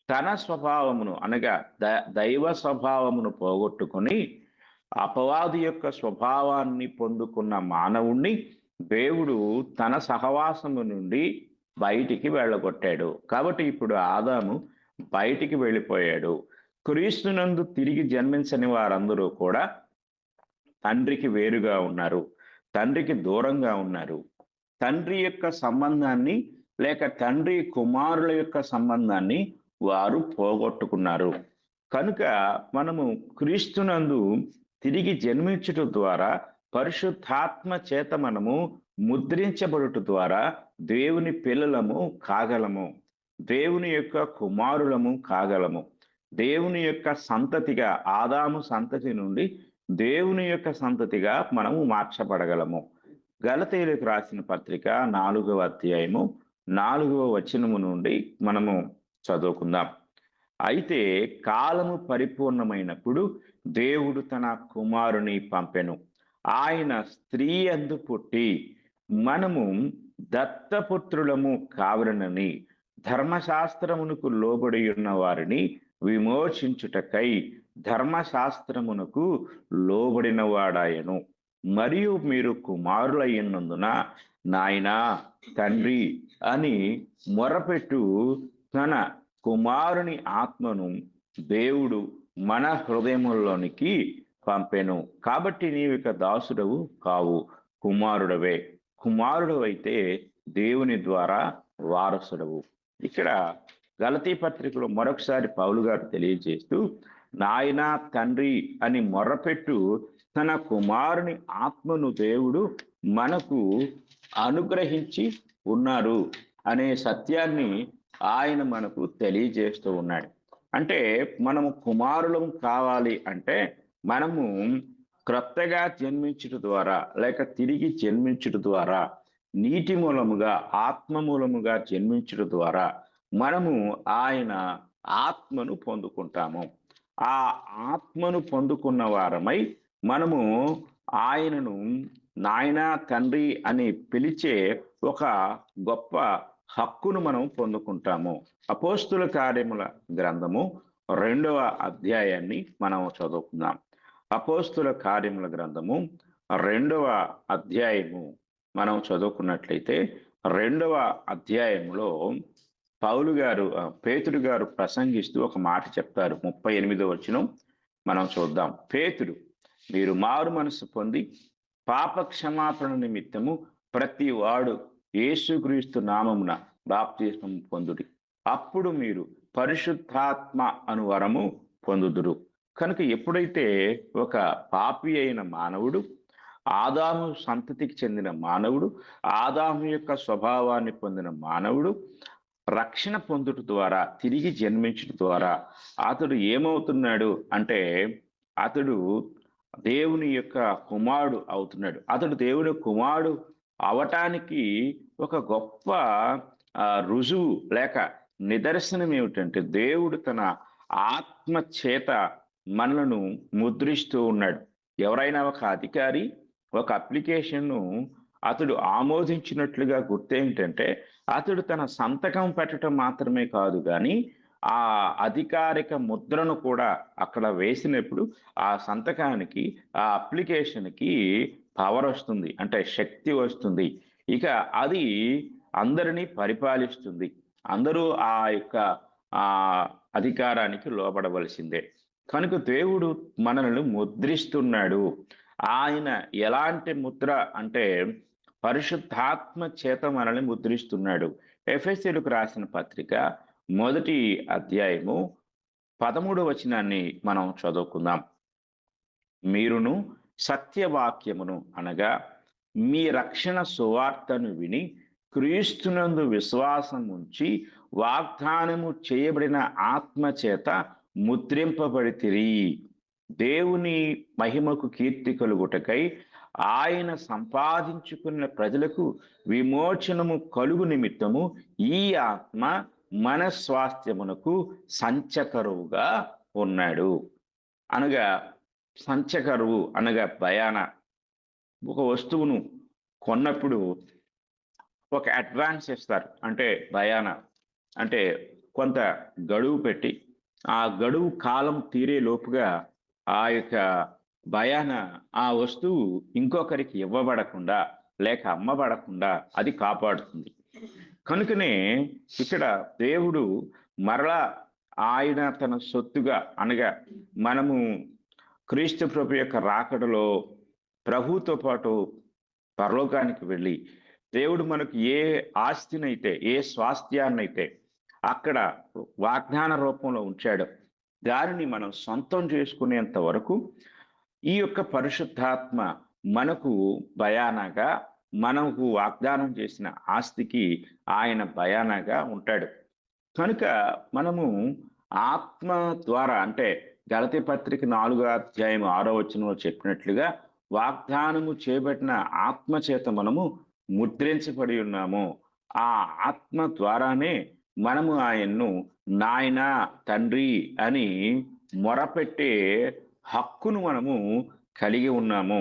తన స్వభావమును అనగా దైవ స్వభావమును పోగొట్టుకొని అపవాది యొక్క స్వభావాన్ని పొందుకున్న మానవుణ్ణి దేవుడు తన సహవాసము నుండి బయటికి వెళ్ళగొట్టాడు. కాబట్టి ఇప్పుడు ఆదాము బయటికి వెళ్ళిపోయాడు. క్రీస్తునందు తిరిగి జన్మించని వారందరూ కూడా తండ్రికి వేరుగా ఉన్నారు, తండ్రికి దూరంగా ఉన్నారు. తండ్రి యొక్క సంబంధాన్ని లేక తండ్రి కుమారుల యొక్క సంబంధాన్ని వారు పోగొట్టుకున్నారు. కనుక మనము క్రీస్తునందు తిరిగి జన్మించుట ద్వారా పరిశుద్ధాత్మ చేత మనము ముద్రించబడుట ద్వారా దేవుని పిల్లలము కాగలము, దేవుని యొక్క కుమారులము కాగలము, దేవుని యొక్క సంతతిగా ఆదాము సంతతి నుండి దేవుని యొక్క సంతతిగా మనము మార్చబడగలము. గలతీయులకు రాసిన పత్రిక 4వ అధ్యాయము 4వ వచనము నుండి మనము చదువుకుందాం. అయితే కాలము పరిపూర్ణమైనప్పుడు దేవుడు తన కుమారుని పంపెను. ఆయన స్త్రీ యందు పుట్టి మనము దత్తపుత్రులము కావలనని ధర్మశాస్త్రమునకు లోబడి ఉన్న వారిని విమోచించుటకై ధర్మశాస్త్రమునకు లోబడిన వాడాయను. మరియు మీరు కుమారులయ్యున్నందున నాయనా తండ్రి అని మొరపెట్టు తన కుమారుని ఆత్మను దేవుడు మన హృదయముల్లోనికి పంపెను. కాబట్టి నీవిక దాసుడవు కావు, కుమారుడవే. కుమారుడవైతే దేవుని ద్వారా వారసుడవు. ఇక్కడ గలతీ పత్రికలో మరొకసారి పౌలు గారు తెలియజేస్తూ నాయనా తండ్రి అని మొర్రపెట్టు తన కుమారుని ఆత్మను దేవుడు మనకు అనుగ్రహించి ఉన్నారు అనే సత్యాన్ని ఆయన మనకు తెలియజేస్తూ ఉన్నాడు. అంటే మనము కుమారులం కావాలి అంటే మనము క్రొత్తగా జన్మించుట ద్వారా లేక తిరిగి జన్మించుట ద్వారా నీటి మూలముగా ఆత్మ మూలముగా జన్మించుట ద్వారా మనము ఆయన ఆత్మను పొందుకుంటాము. ఆ ఆత్మను పొందుకున్న వారమై మనము ఆయనను నాయనా తండ్రి అని పిలిచే ఒక గొప్ప హక్కును మనం పొందుకుంటాము. అపోస్తుల కార్యముల గ్రంథము 2వ అధ్యాయాన్ని మనం చదువుకుందాం. అపోస్తుల కార్యముల గ్రంథము 2వ అధ్యాయము మనం చదువుకున్నట్లయితే 2వ అధ్యాయంలో పేతురు గారు ప్రసంగిస్తూ ఒక మాట చెప్తారు. 38వ వచనం మనం చూద్దాం. పేతురు, మీరు మారు మనసు పొంది పాప క్షమాపణ నిమిత్తము ప్రతి వాడు యేసుక్రీస్తు నామమున బాప్తిస్మము పొందుడి, అప్పుడు మీరు పరిశుద్ధాత్మ అను వరము పొందుదురు. కనుక ఎప్పుడైతే ఒక పాపి అయిన మానవుడు, ఆదాము సంతతికి చెందిన మానవుడు, ఆదాము యొక్క స్వభావాన్ని పొందిన మానవుడు రక్షణ పొందుట ద్వారా తిరిగి జన్మించడం ద్వారా అతడు ఏమవుతున్నాడు అంటే అతడు దేవుని యొక్క కుమారుడు అవుతున్నాడు. అతడు దేవుని కుమారుడు అవటానికి ఒక గొప్ప రుజువు లేక నిదర్శనం ఏమిటంటే దేవుడు తన ఆత్మ చేత మనలను ముద్రిస్తూ ఉన్నాడు. ఎవరైనా ఒక అధికారి ఒక అప్లికేషన్ను అతడు ఆమోదించినట్లుగా గుర్తేమిటంటే అతడు తన సంతకం పెట్టడం మాత్రమే కాదు కానీ ఆ అధికారిక ముద్రను కూడా అక్కడ వేసినప్పుడు ఆ సంతకానికి ఆ అప్లికేషన్కి పవర్ వస్తుంది, అంటే శక్తి వస్తుంది. ఇక అది అందరినీ పరిపాలిస్తుంది. అందరూ ఆ యొక్క అధికారానికి లోబడవలసిందే. కనుక దేవుడు మనల్ని ముద్రిస్తున్నాడు. ఆయన ఎలాంటి ముద్ర అంటే పరిశుద్ధాత్మ చేత మనల్ని ముద్రిస్తున్నాడు. ఎఫెసీయులకు రాసిన పత్రిక 1వ అధ్యాయము 13వ వచనాన్ని మనం చదువుకుందాం. మీరును సత్యవాక్యమును అనగా మీ రక్షణ సువార్తను విని క్రీస్తునందు విశ్వాసం ఉంచి వాగ్దానము చేయబడిన ఆత్మ చేత ముద్రింపబడితిరి. దేవుని మహిమకు కీర్తి కలుగుటకై ఆయన సంపాదించుకున్న ప్రజలకు విమోచనము కలుగు నిమిత్తము ఈ ఆత్మ మన స్వాస్థ్యమునకు సంచకరువుగా ఉన్నాడు. అనగా సంచకరువు అనగా భయాన. ఒక వస్తువును కొన్నప్పుడు ఒక అడ్వాన్స్ ఇస్తారు, అంటే భయాన అంటే కొంత గడువు పెట్టి ఆ గడువు కాలం తీరే లోపుగా ఆ యొక్క భయాన ఆ వస్తువు ఇంకొకరికి ఇవ్వబడకుండా లేక అమ్మబడకుండా అది కాపాడుతుంది. కనుకనే ఇక్కడ దేవుడు మరలా ఆయన తన సొత్తుగా అనగా మనము క్రీస్తు ప్రభు యొక్క రాకడలో ప్రభువుతో పాటు పరలోకానికి వెళ్ళి దేవుడు మనకు ఏ ఆస్తినైతే ఏ స్వాస్థ్యాన్నైతే అక్కడ వాగ్దాన రూపంలో ఉంచాడో దానిని మనం సొంతం చేసుకునేంత వరకు ఈ యొక్క పరిశుద్ధాత్మ మనకు భయానగా, మనకు వాగ్దానం చేసిన ఆస్తికి ఆయన భయానగా ఉంటాడు. కనుక మనము ఆత్మ ద్వారా, అంటే గలతీ పత్రిక 4వ అధ్యాయం 6వ వచనంలో చెప్పినట్లుగా వాగ్దానము చేయబడిన ఆత్మ చేత మనము ముద్రించబడి ఉన్నాము. ఆ ఆత్మ ద్వారానే మనము ఆయన్ను నాయన, తండ్రి అని మొరపెట్టే హక్కును మనము కలిగి ఉన్నాము.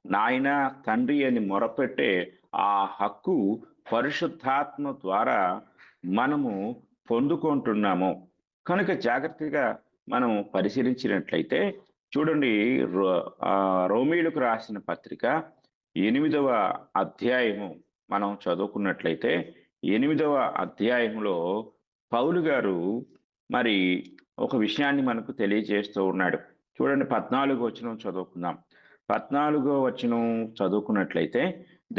నాయన, తండ్రి అని మొరపెట్టే ఆ హక్కు పరిశుద్ధాత్మ ద్వారా మనము పొందుకుంటున్నాము. కనుక జాగ్రత్తగా మనం పరిశీలించినట్లయితే చూడండి, రోమీయులకు రాసిన పత్రిక 8వ అధ్యాయము మనం చదువుకున్నట్లయితే 8వ అధ్యాయంలో పౌలు గారు మరి ఒక విషయాన్ని మనకు తెలియజేస్తూ ఉన్నాడు. చూడండి, 14వ వచనం చదువుకుందాం. 14వ వచనం చదువుకున్నట్లయితే,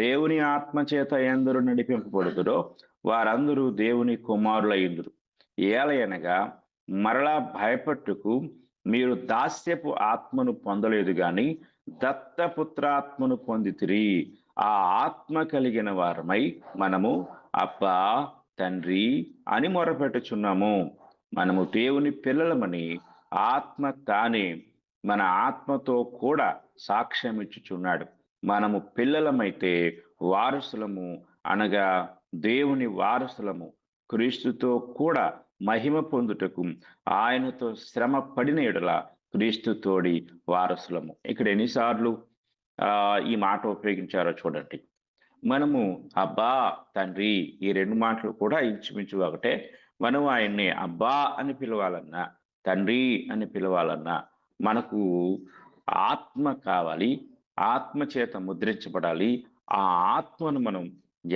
దేవుని ఆత్మ చేత ఎందరూ నడిపింపబడుదురో వారందరూ దేవుని కుమారులయ్యుందురు. ఏలయనగా మరలా భయపట్టుకు మీరు దాస్యపు ఆత్మను పొందలేదు గాని దత్తపుత్రాత్మను పొందితిరి. ఆ ఆత్మ కలిగిన వారమై మనము అబ్బా, తండ్రి అని మొరపెట్టుచున్నాము. మనము దేవుని పిల్లలమని ఆత్మ తానే మన ఆత్మతో కూడా సాక్ష్యం ఇచ్చుచున్నాడు. మనము పిల్లలమైతే వారసులము, అనగా దేవుని వారసులము, క్రీస్తుతో కూడా మహిమ పొందుటకు ఆయనతో శ్రమ పడిన ఎడల క్రీస్తుతోడి వారసులము. ఇక్కడ ఎన్నిసార్లు ఈ మాట ఉపయోగించారో చూడండి. మనము అబ్బా, తండ్రి, ఈ రెండు మాటలు కూడా ఇంచుమించు ఒకటే. మనం ఆయన్ని అబ్బా అని పిలవాలన్నా, తండ్రి అని పిలవాలన్నా మనకు ఆత్మ కావాలి, ఆత్మ చేత ముద్రించబడాలి. ఆ ఆత్మను మనం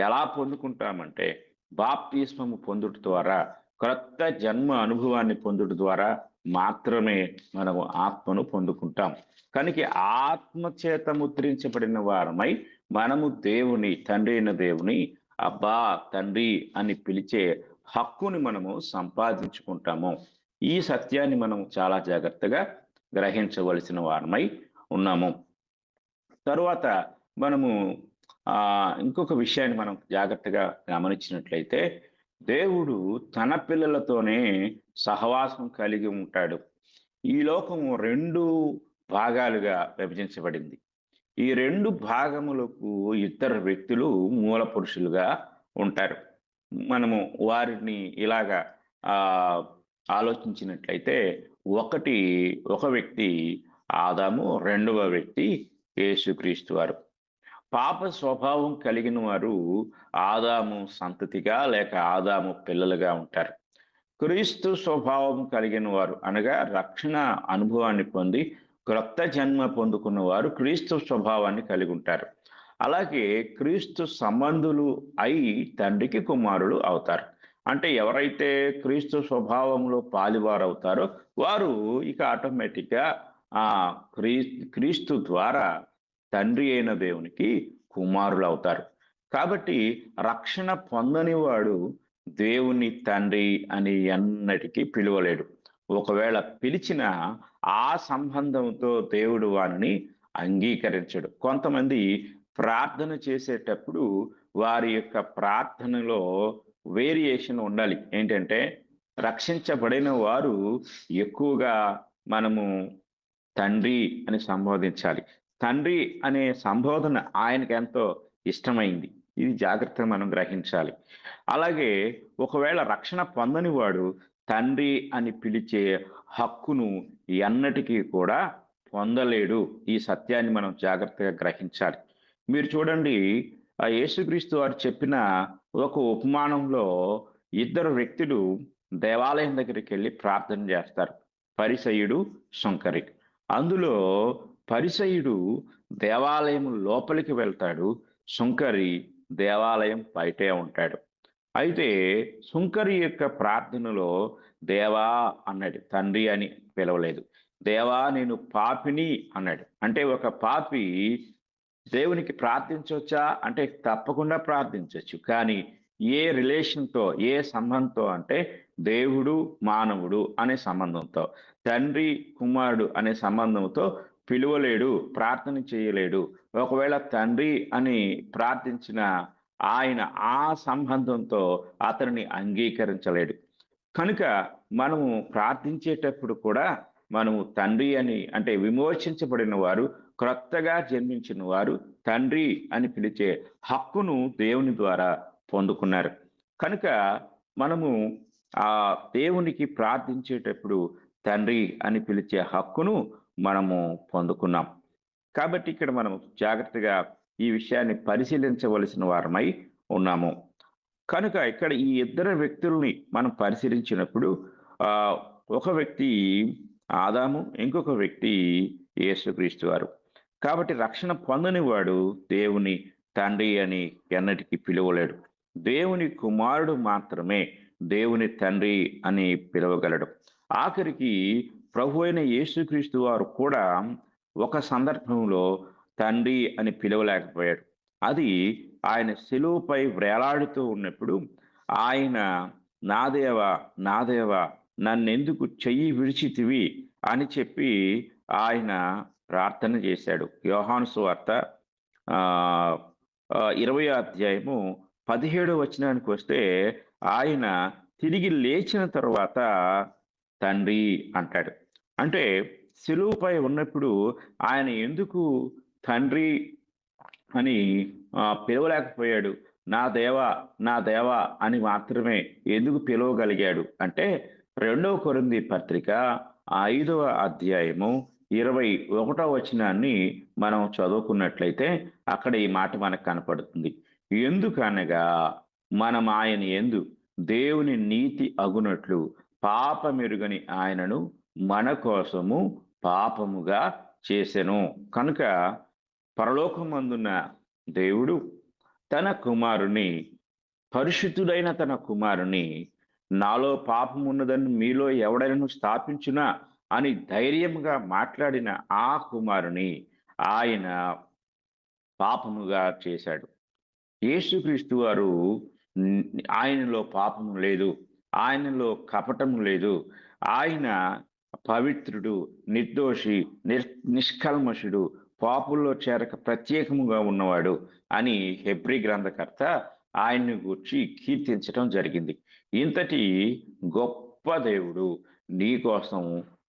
ఎలా పొందుకుంటామంటే బాప్తిస్మము పొందుట ద్వారా, క్రొత్త జన్మ అనుభవాన్ని పొందుట ద్వారా మాత్రమే మనము ఆత్మను పొందుకుంటాం. కనుక ఆత్మ చేత ముద్రించబడిన వారమై మనము దేవుని, తండ్రి అయిన దేవుని అబ్బా, తండ్రి అని పిలిచే హక్కుని మనము సంపాదించుకుంటాము. ఈ సత్యాన్ని మనం చాలా జాగ్రత్తగా గ్రహించవలసిన వారమై ఉన్నాము. తరువాత మనము ఇంకొక విషయాన్ని మనం జాగ్రత్తగా గమనించినట్లయితే, దేవుడు తన పిల్లలతోనే సహవాసం కలిగి ఉంటాడు. ఈ లోకము 2 భాగాలుగా విభజించబడింది. ఈ 2 భాగములకు 2 వ్యక్తులు మూల పురుషులుగా ఉంటారు. మనము వారిని ఇలాగా ఆలోచించినట్లయితే, ఒక వ్యక్తి ఆదాము, 2వ వ్యక్తి యేసుక్రీస్తు వారు. పాప స్వభావం కలిగిన వారు ఆదాము సంతతిగా లేక ఆదాము పిల్లలుగా ఉంటారు. క్రీస్తు స్వభావం కలిగిన వారు, అనగా రక్షణ అనుభవాన్ని పొంది క్రొత్త జన్మ పొందుకున్న వారు క్రీస్తు స్వభావాన్ని కలిగి ఉంటారు. అలాగే క్రీస్తు సంబంధులు అయి తండ్రికి కుమారులు అవుతారు. అంటే ఎవరైతే క్రీస్తు స్వభావంలో పాలివారు అవుతారో వారు ఇక ఆటోమేటిక్గా క్రీస్తు ద్వారా తండ్రి అయిన దేవునికి కుమారులు అవుతారు. కాబట్టి రక్షణ పొందని వాడు దేవుని తండ్రి అని ఎన్నటికీ పిలువలేడు. ఒకవేళ పిలిచిన ఆ సంబంధంతో దేవుడు వారిని అంగీకరించడు. కొంతమంది ప్రార్థన చేసేటప్పుడు వారి యొక్క ప్రార్థనలో వేరియేషన్ ఉండాలి. ఏంటంటే రక్షించబడిన వారు ఎక్కువగా మనము తండ్రి అని సంబోధించాలి. తండ్రి అనే సంబోధన ఆయనకి ఎంతో ఇష్టమైంది. ఇది జాగ్రత్తగా మనం గ్రహించాలి. అలాగే ఒకవేళ రక్షణ పొందని వాడు తండ్రి అని పిలిచే హక్కును ఎన్నటికీ కూడా పొందలేడు. ఈ సత్యాన్ని మనం జాగ్రత్తగా గ్రహించాలి. మీరు చూడండి, ఆ యేసుక్రీస్తు వారు చెప్పిన ఒక ఉపమానంలో ఇద్దరు వ్యక్తులు దేవాలయం దగ్గరికి వెళ్ళి ప్రార్థన చేస్తారు. పరిసయ్యుడు, సుంకరి. అందులో పరిసయ్యుడు దేవాలయం లోపలికి వెళ్తాడు, సుంకరి దేవాలయం బయటే ఉంటాడు. అయితే సుంకరి యొక్క ప్రార్థనలో దేవా అన్నాడు, తండ్రి అని పిలవలేదు. దేవా నేను పాపిని అన్నాడు. అంటే ఒక పాపి దేవునికి ప్రార్థించవచ్చా అంటే తప్పకుండా ప్రార్థించవచ్చు. కానీ ఏ రిలేషన్తో, ఏ సంబంధంతో అంటే దేవుడు మానవుడు అనే సంబంధంతో, తండ్రి కుమారుడు అనే సంబంధంతో పిలువలేడు, ప్రార్థన చేయలేడు. ఒకవేళ తండ్రి అని ప్రార్థించిన ఆయన ఆ సంబంధంతో అతనిని అంగీకరించలేడు. కనుక మనము ప్రార్థించేటప్పుడు కూడా మనము తండ్రి అని అంటే విమోచించబడిన వారు, క్రొత్తగా జన్మించిన వారు తండ్రి అని పిలిచే హక్కును దేవుని ద్వారా పొందుకున్నారు. కనుక మనము ఆ దేవునికి ప్రార్థించేటప్పుడు తండ్రి అని పిలిచే హక్కును మనము పొందుకున్నాం. కాబట్టి ఇక్కడ మనం జాగ్రత్తగా ఈ విషయాన్ని పరిశీలించవలసిన వారమై ఉన్నాము. కనుక ఇక్కడ ఈ ఇద్దరు వ్యక్తుల్ని మనం పరిశీలించినప్పుడు ఒక వ్యక్తి ఆదాము, ఇంకొక వ్యక్తి యేసుక్రీస్తు వారు. కాబట్టి రక్షణ పొందని వాడు దేవుని తండ్రి అని ఎన్నటికీ పిలువలేడు. దేవుని కుమారుడు మాత్రమే దేవుని తండ్రి అని పిలవగలడు. ఆఖరికి ప్రభు అయిన యేసుక్రీస్తు వారు కూడా ఒక సందర్భంలో తండ్రి అని పిలవలేకపోయాడు. అది ఆయన శిలువపై వేలాడుతూ ఉన్నప్పుడు ఆయన నా దేవా నా దేవా నన్నెందుకు చెయ్యి విడిచితివి అని చెప్పి ఆయన ప్రార్థన చేశాడు. యోహాను సువార్త 20వ అధ్యాయము 17వ వచనానికి వస్తే ఆయన తిరిగి లేచిన తర్వాత తండ్రి అంటాడు. అంటే శిలువపై ఉన్నప్పుడు ఆయన ఎందుకు తండ్రి అని పిలవలేకపోయాడు? నా దేవా నా దేవా అని మాత్రమే ఎందుకు పిలవగలిగాడు అంటే 2వ కొరింథీ పత్రిక 5వ అధ్యాయము 21వ వచనాన్ని మనం చదువుకున్నట్లయితే అక్కడ ఈ మాట మనకు కనపడుతుంది. ఎందుకనగా మనం ఆయన యందు దేవుని నీతి అగునట్లు పాపమెరుగని ఆయనను మన కోసము పాపముగా చేసెను. కనుక పరలోకమందున్న దేవుడు తన కుమారుని, పరిశుద్ధుడైన తన కుమారుని, నాలో పాపం ఉన్నదని మీలో ఎవడైనా స్థాపించునా అని ధైర్యంగా మాట్లాడిన ఆ కుమారుని ఆయన పాపముగా చేశాడు. యేసుక్రీస్తు వారు ఆయనలో పాపము లేదు, ఆయనలో కపటము లేదు, ఆయన పవిత్రుడు, నిర్దోషి, నిష్కల్మషుడు, పాపుల్లో చేరక ప్రత్యేకముగా ఉన్నవాడు అని హెబ్రీ గ్రంథకర్త ఆయన్ని గూర్చి కీర్తించడం జరిగింది. ఇంతటి గొప్ప దేవుడు నీ కోసం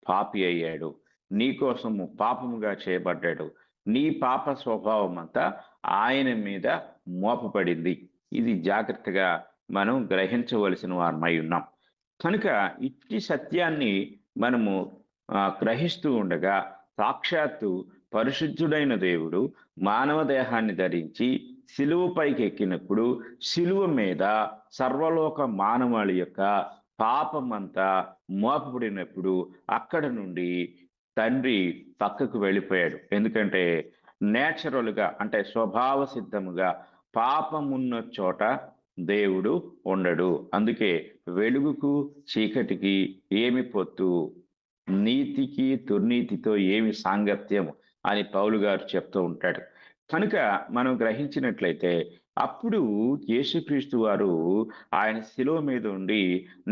పాపి అయ్యాడు, నీ కోసము పాపముగా చేయబడ్డాడు. నీ పాప స్వభావం అంతా ఆయన మీద మోపబడింది. ఇది జాగ్రత్తగా మనం గ్రహించవలసిన వారమై ఉన్నాం. కనుక ఇట్టి సత్యాన్ని మనము గ్రహిస్తూ ఉండగా సాక్షాత్తు పరిశుద్ధుడైన దేవుడు మానవ దేహాన్ని ధరించి శిలువపైకి ఎక్కినప్పుడు శిలువ మీద సర్వలోక మానవాళి యొక్క పాపమంతా మోపబడినప్పుడు అక్కడ నుండి తండ్రి పక్కకు వెళ్ళిపోయాడు. ఎందుకంటే నేచురల్గా అంటే స్వభావ సిద్ధముగా పాపమున్న చోట దేవుడు ఉండడు. అందుకే వెలుగుకు చీకటికి ఏమి పొత్తు, నీతికి దుర్నీతితో ఏమి సాంగత్యం అని పౌలు గారు చెప్తూ ఉంటాడు. కనుక మనం గ్రహించినట్లయితే అప్పుడు యేసుక్రీస్తు వారు ఆయన శిలువ మీద ఉండి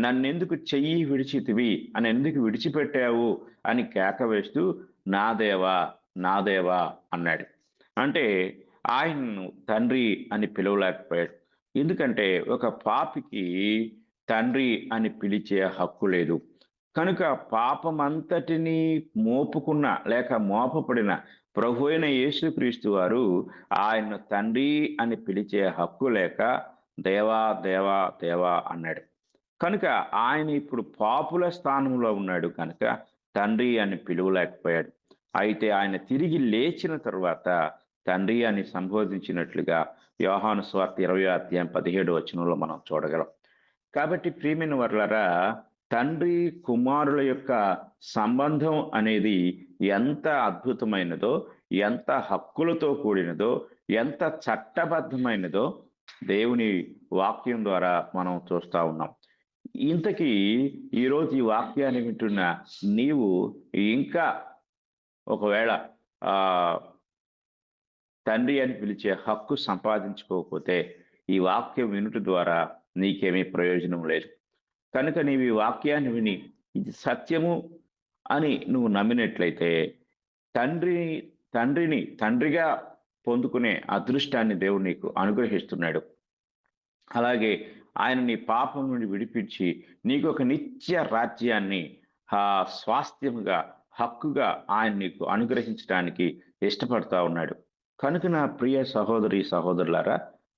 నన్నెందుకు చెయ్యి విడిచితివి అని ఎందుకు విడిచిపెట్టావు అని కేక వేస్తూ నా దేవా నా దేవా అన్నాడు. అంటే ఆయన్ను తండ్రి అని పిలవలేకపోయాడు. ఎందుకంటే ఒక పాపికి తండ్రి అని పిలిచే హక్కు లేదు. కనుక పాపమంతటినీ మోపుకున్న లేక మోపబడిన ప్రభు అయిన యేసుక్రీస్తు వారు ఆయన తండ్రి అని పిలిచే హక్కు లేక దేవా దేవా దేవా అన్నాడు. కనుక ఆయన ఇప్పుడు పాపుల స్థానంలో ఉన్నాడు కనుక తండ్రి అని పిలువలేకపోయాడు. అయితే ఆయన తిరిగి లేచిన తర్వాత తండ్రి అని సంబోధించినట్లుగా యోహాను సువార్త 20:17 మనం చూడగలం. కాబట్టి ప్రియమైన వర్లారా, తండ్రి కుమారుల యొక్క సంబంధం అనేది ఎంత అద్భుతమైనదో, ఎంత హక్కులతో కూడినదో, ఎంత చట్టబద్ధమైనదో దేవుని వాక్యం ద్వారా మనం చూస్తూ ఉన్నాం. ఇంతకీ ఈరోజు ఈ వాక్యాన్ని వింటున్న నీవు ఇంకా ఒకవేళ తండ్రి అని పిలిచే హక్కు సంపాదించుకోకపోతే ఈ వాక్యం వినుట ద్వారా నీకేమీ ప్రయోజనం లేదు. కనుక నీవు ఈ వాక్యాన్ని విని ఇది సత్యము అని నువ్వు నమ్మినట్లయితే తండ్రిని తండ్రిగా పొందుకునే అదృష్టాన్ని దేవుడు నీకు అనుగ్రహిస్తున్నాడు. అలాగే ఆయన నీ పాపం నుండి విడిపించి నీకు ఒక నిత్య రాజ్యాన్ని స్వాస్థ్యముగా హక్కుగా ఆయన నీకు అనుగ్రహించడానికి ఇష్టపడతా ఉన్నాడు. కనుక నా ప్రియ సహోదరి సహోదరులారా,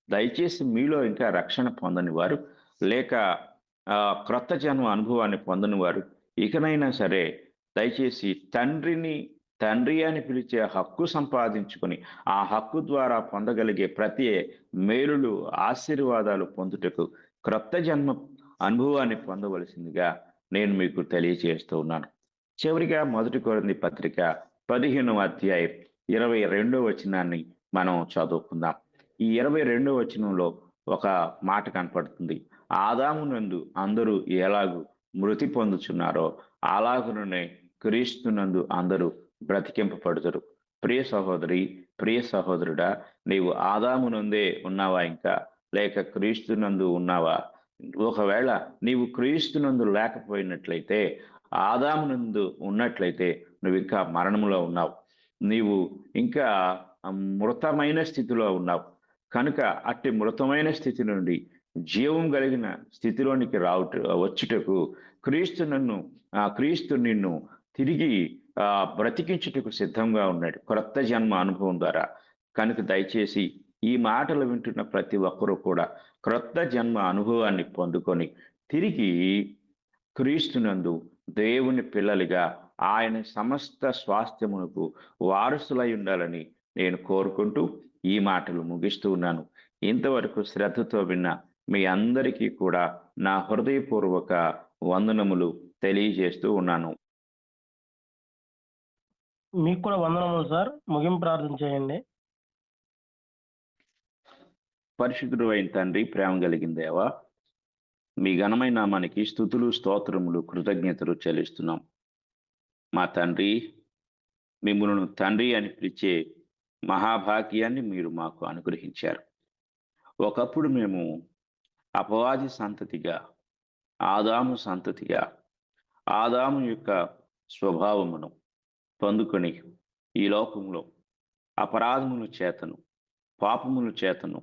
దయచేసి మీలో ఇంకా రక్షణ పొందని వారు లేక క్రొత్త జన్మ అనుభవాన్ని పొందని వారు ఇకనైనా సరే దయచేసి తండ్రి అని పిలిచే హక్కు సంపాదించుకొని ఆ హక్కు ద్వారా పొందగలిగే ప్రతి మేలులు ఆశీర్వాదాలు పొందుటకు క్రొత్త జన్మ అనుభవాన్ని పొందవలసిందిగా నేను మీకు తెలియజేస్తూ ఉన్నాను. చివరిగా 1 కొరింథీ పత్రిక 15:22 మనం చదువుకుందాం. ఈ 22 ఒక మాట కనపడుతుంది. ఆదామునందు అందరూ ఎలాగూ మృతి పొందుచున్నారో అలాగుననే క్రీస్తునందు అందరూ బ్రతికింపబడుదురు. ప్రియ సహోదరి, ప్రియ సహోదరుడా, నీవు ఆదామునందే ఉన్నావా ఇంకా, లేక క్రీస్తునందు ఉన్నావా? ఒకవేళ నీవు క్రీస్తునందు లేకపోయినట్లయితే, ఆదామునందు ఉన్నట్లయితే నువ్వు ఇంకా మరణంలో ఉన్నావు. నీవు ఇంకా మృతమైన స్థితిలో ఉన్నావు. కనుక అట్టి మృతమైన స్థితి నుండి జీవం కలిగిన స్థితిలోనికి వచ్చుటకు క్రీస్తు నిన్ను తిరిగి బ్రతికించుటకు సిద్ధంగా ఉన్నాడు క్రొత్త జన్మ అనుభవం ద్వారా. కనుక దయచేసి ఈ మాటలు వింటున్న ప్రతి ఒక్కరూ కూడా క్రొత్త జన్మ అనుభవాన్ని పొందుకొని తిరిగి క్రీస్తునందు దేవుని పిల్లలుగా ఆయన సమస్త స్వాస్థ్యమునకు వారసులై ఉండాలని నేను కోరుకుంటూ ఈ మాటలు ముగిస్తూ ఉన్నాను. ఇంతవరకు శ్రద్ధతో విన్న మీ అందరికీ కూడా నా హృదయపూర్వక వందనములు తెలియజేస్తూ ఉన్నాను. మీకు కూడా వందనములు సార్. ముగింపు ప్రార్థన చేయండి. పరిశుద్ధుడు అయిన తండ్రి, ప్రేమ కలిగిన దేవా, మీ ఘనమైన నామానికి స్తుతులు, స్తోత్రములు, కృతజ్ఞతలు చెల్లిస్తున్నాం. మా తండ్రి, మిమ్మల్ని తండ్రి అని పిలిచే మహాభాగ్యాన్ని మీరు మాకు అనుగ్రహించారు. ఒకప్పుడు మేము అపవాది సంతతిగా, ఆదాము సంతతిగా, ఆదాము యొక్క స్వభావమును పొందుకొని ఈ లోకంలో అపరాధముల చేతను, పాపముల చేతను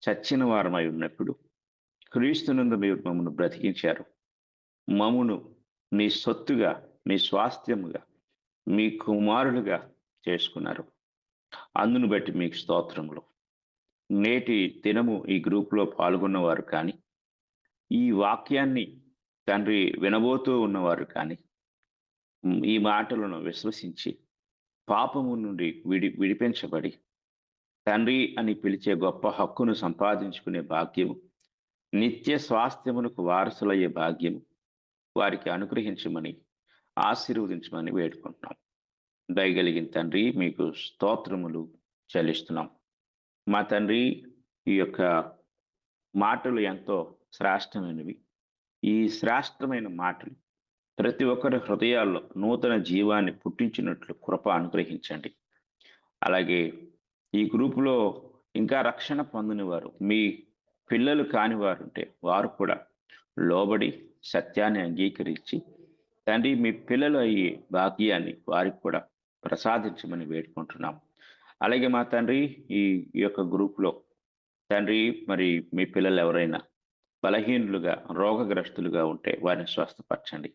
చచ్చిన వారమై ఉన్నప్పుడు క్రీస్తునందు మీరు మమ్మను బ్రతికించారు. మమ్మును మీ సొత్తుగా, మీ స్వాస్థ్యముగా, మీ కుమారులుగా చేసుకున్నారు. అందును బట్టి మీకు స్తోత్రములు. నేటి దినము ఈ గ్రూపులో పాల్గొన్నవారు కానీ, ఈ వాక్యాన్ని తండ్రి వినబోతూ ఉన్నవారు కానీ, ఈ మాటలను విశ్వసించి పాపము నుండి విడిపించబడి తండ్రి అని పిలిచే గొప్ప హక్కును సంపాదించుకునే భాగ్యము, నిత్య స్వాస్థ్యమునకు వారసులయ్యే భాగ్యము వారికి అనుగ్రహించమని, ఆశీర్వదించమని వేడుకుంటున్నాం. దయగలిగిన తండ్రి, మీకు స్తోత్రములు చెల్లిస్తున్నాం. మా తండ్రి, ఈ యొక్క మాటలు ఎంతో శ్రేష్టమైనవి. ఈ శ్రేష్టమైన మాటలు ప్రతి ఒక్కరి హృదయాల్లో నూతన జీవాన్ని పుట్టించినట్లు కృప అనుగ్రహించండి. అలాగే ఈ గ్రూపులో ఇంకా రక్షణ పొందని వారు, మీ పిల్లలు కాని వారు ఉంటే వారు కూడా లోబడి సత్యాన్ని అంగీకరించి తండ్రి మీ పిల్లలు అయ్యే భాగ్యాన్ని వారికి కూడా ప్రసాదించమని వేడుకుంటున్నాం. అలాగే మా తండ్రి ఈ యొక్క గ్రూప్లో తండ్రి మరి మీ పిల్లలు ఎవరైనా బలహీనులుగా రోగగ్రస్తులుగా ఉంటే వారిని స్వస్థపరచండి.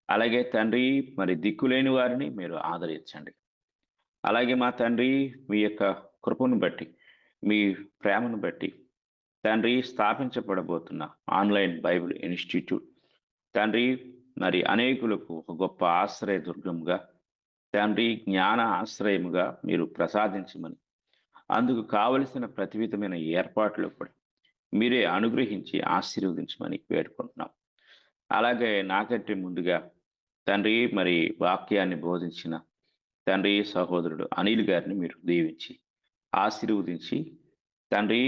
అలాగే తండ్రి మరి దిక్కులేని వారిని మీరు ఆదరించండి. అలాగే మా తండ్రి మీ యొక్క కృపను బట్టి మీ ప్రేమను బట్టి తండ్రి స్థాపించబడబోతున్న ఆన్లైన్ బైబిల్ ఇన్స్టిట్యూట్ తండ్రి మరి అనేకులకు ఒక గొప్ప ఆశ్రయ దుర్గంగా తండ్రి జ్ఞాన ఆశ్రయముగా మీరు ప్రసాదించమని అందుకు కావలసిన ప్రతి విధమైన ఏర్పాట్లు కూడా మీరే అనుగ్రహించి ఆశీర్వదించమని వేడుకుంటున్నాం. అలాగే నాకంటే ముందుగా తండ్రి మరి వాక్యాన్ని బోధించిన తండ్రి సహోదరుడు అనిల్ గారిని మీరు దీవించి ఆశీర్వదించి తండ్రి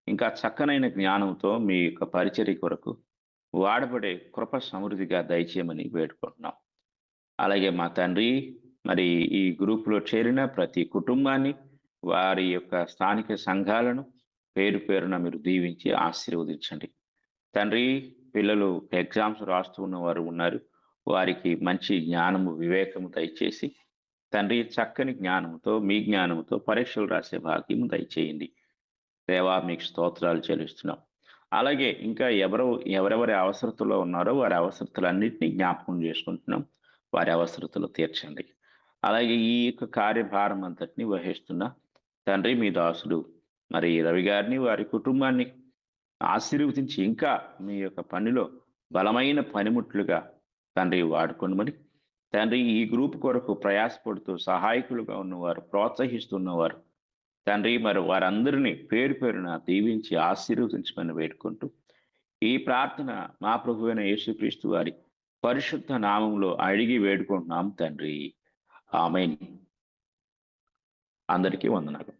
ఇంకా చక్కనైన జ్ఞానంతో మీ యొక్క పరిచర్య కొరకు వాడబడే కృప సమృద్ధిగా దయచేయమని వేడుకుంటున్నాం. అలాగే మా తండ్రి మరి ఈ గ్రూపులో చేరిన ప్రతి కుటుంబాన్ని వారి యొక్క స్థానిక సంఘాలను పేరు పేరున మీరు దీవించి ఆశీర్వదించండి. తండ్రి పిల్లలు ఎగ్జామ్స్ రాస్తూ ఉన్న వారు ఉన్నారు, వారికి మంచి జ్ఞానము వివేకము దయచేసి తండ్రి చక్కని జ్ఞానంతో మీ జ్ఞానంతో పరీక్షలు రాసే భాగ్యము దయచేయండి. దేవా మీకు స్తోత్రాలు చెల్లిస్తున్నాం. అలాగే ఇంకా ఎవరెవరి అవసరతలో ఉన్నారో వారి అవసరతలన్నింటినీ జ్ఞాపకం చేసుకుంటున్నాం. వారి అవసరతలు తీర్చండి. అలాగే ఈ యొక్క కార్యభారం అంతటిని వహిస్తున్న తండ్రి మీ దాసుడు మరి రవి గారిని వారి కుటుంబాన్ని ఆశీర్వదించి ఇంకా మీ యొక్క పనిలో బలమైన పనిముట్లుగా తండ్రి వాడుకోమని తండ్రి ఈ గ్రూప్ కొరకు ప్రయాసపడుతూ సహాయకులుగా ఉన్నవారు ప్రోత్సహిస్తున్నవారు తండ్రి మరి వారందరినీ పేరు పేరున దీవించి ఆశీర్వదించమని వేడుకుంటూ ఈ ప్రార్థన మా ప్రభువైన యేసుక్రీస్తు వారి పరిశుద్ధ నామంలో అడిగి వేడుకుంటున్నాం తండ్రి. ఆమేన్. అందరికీ వందనాలు.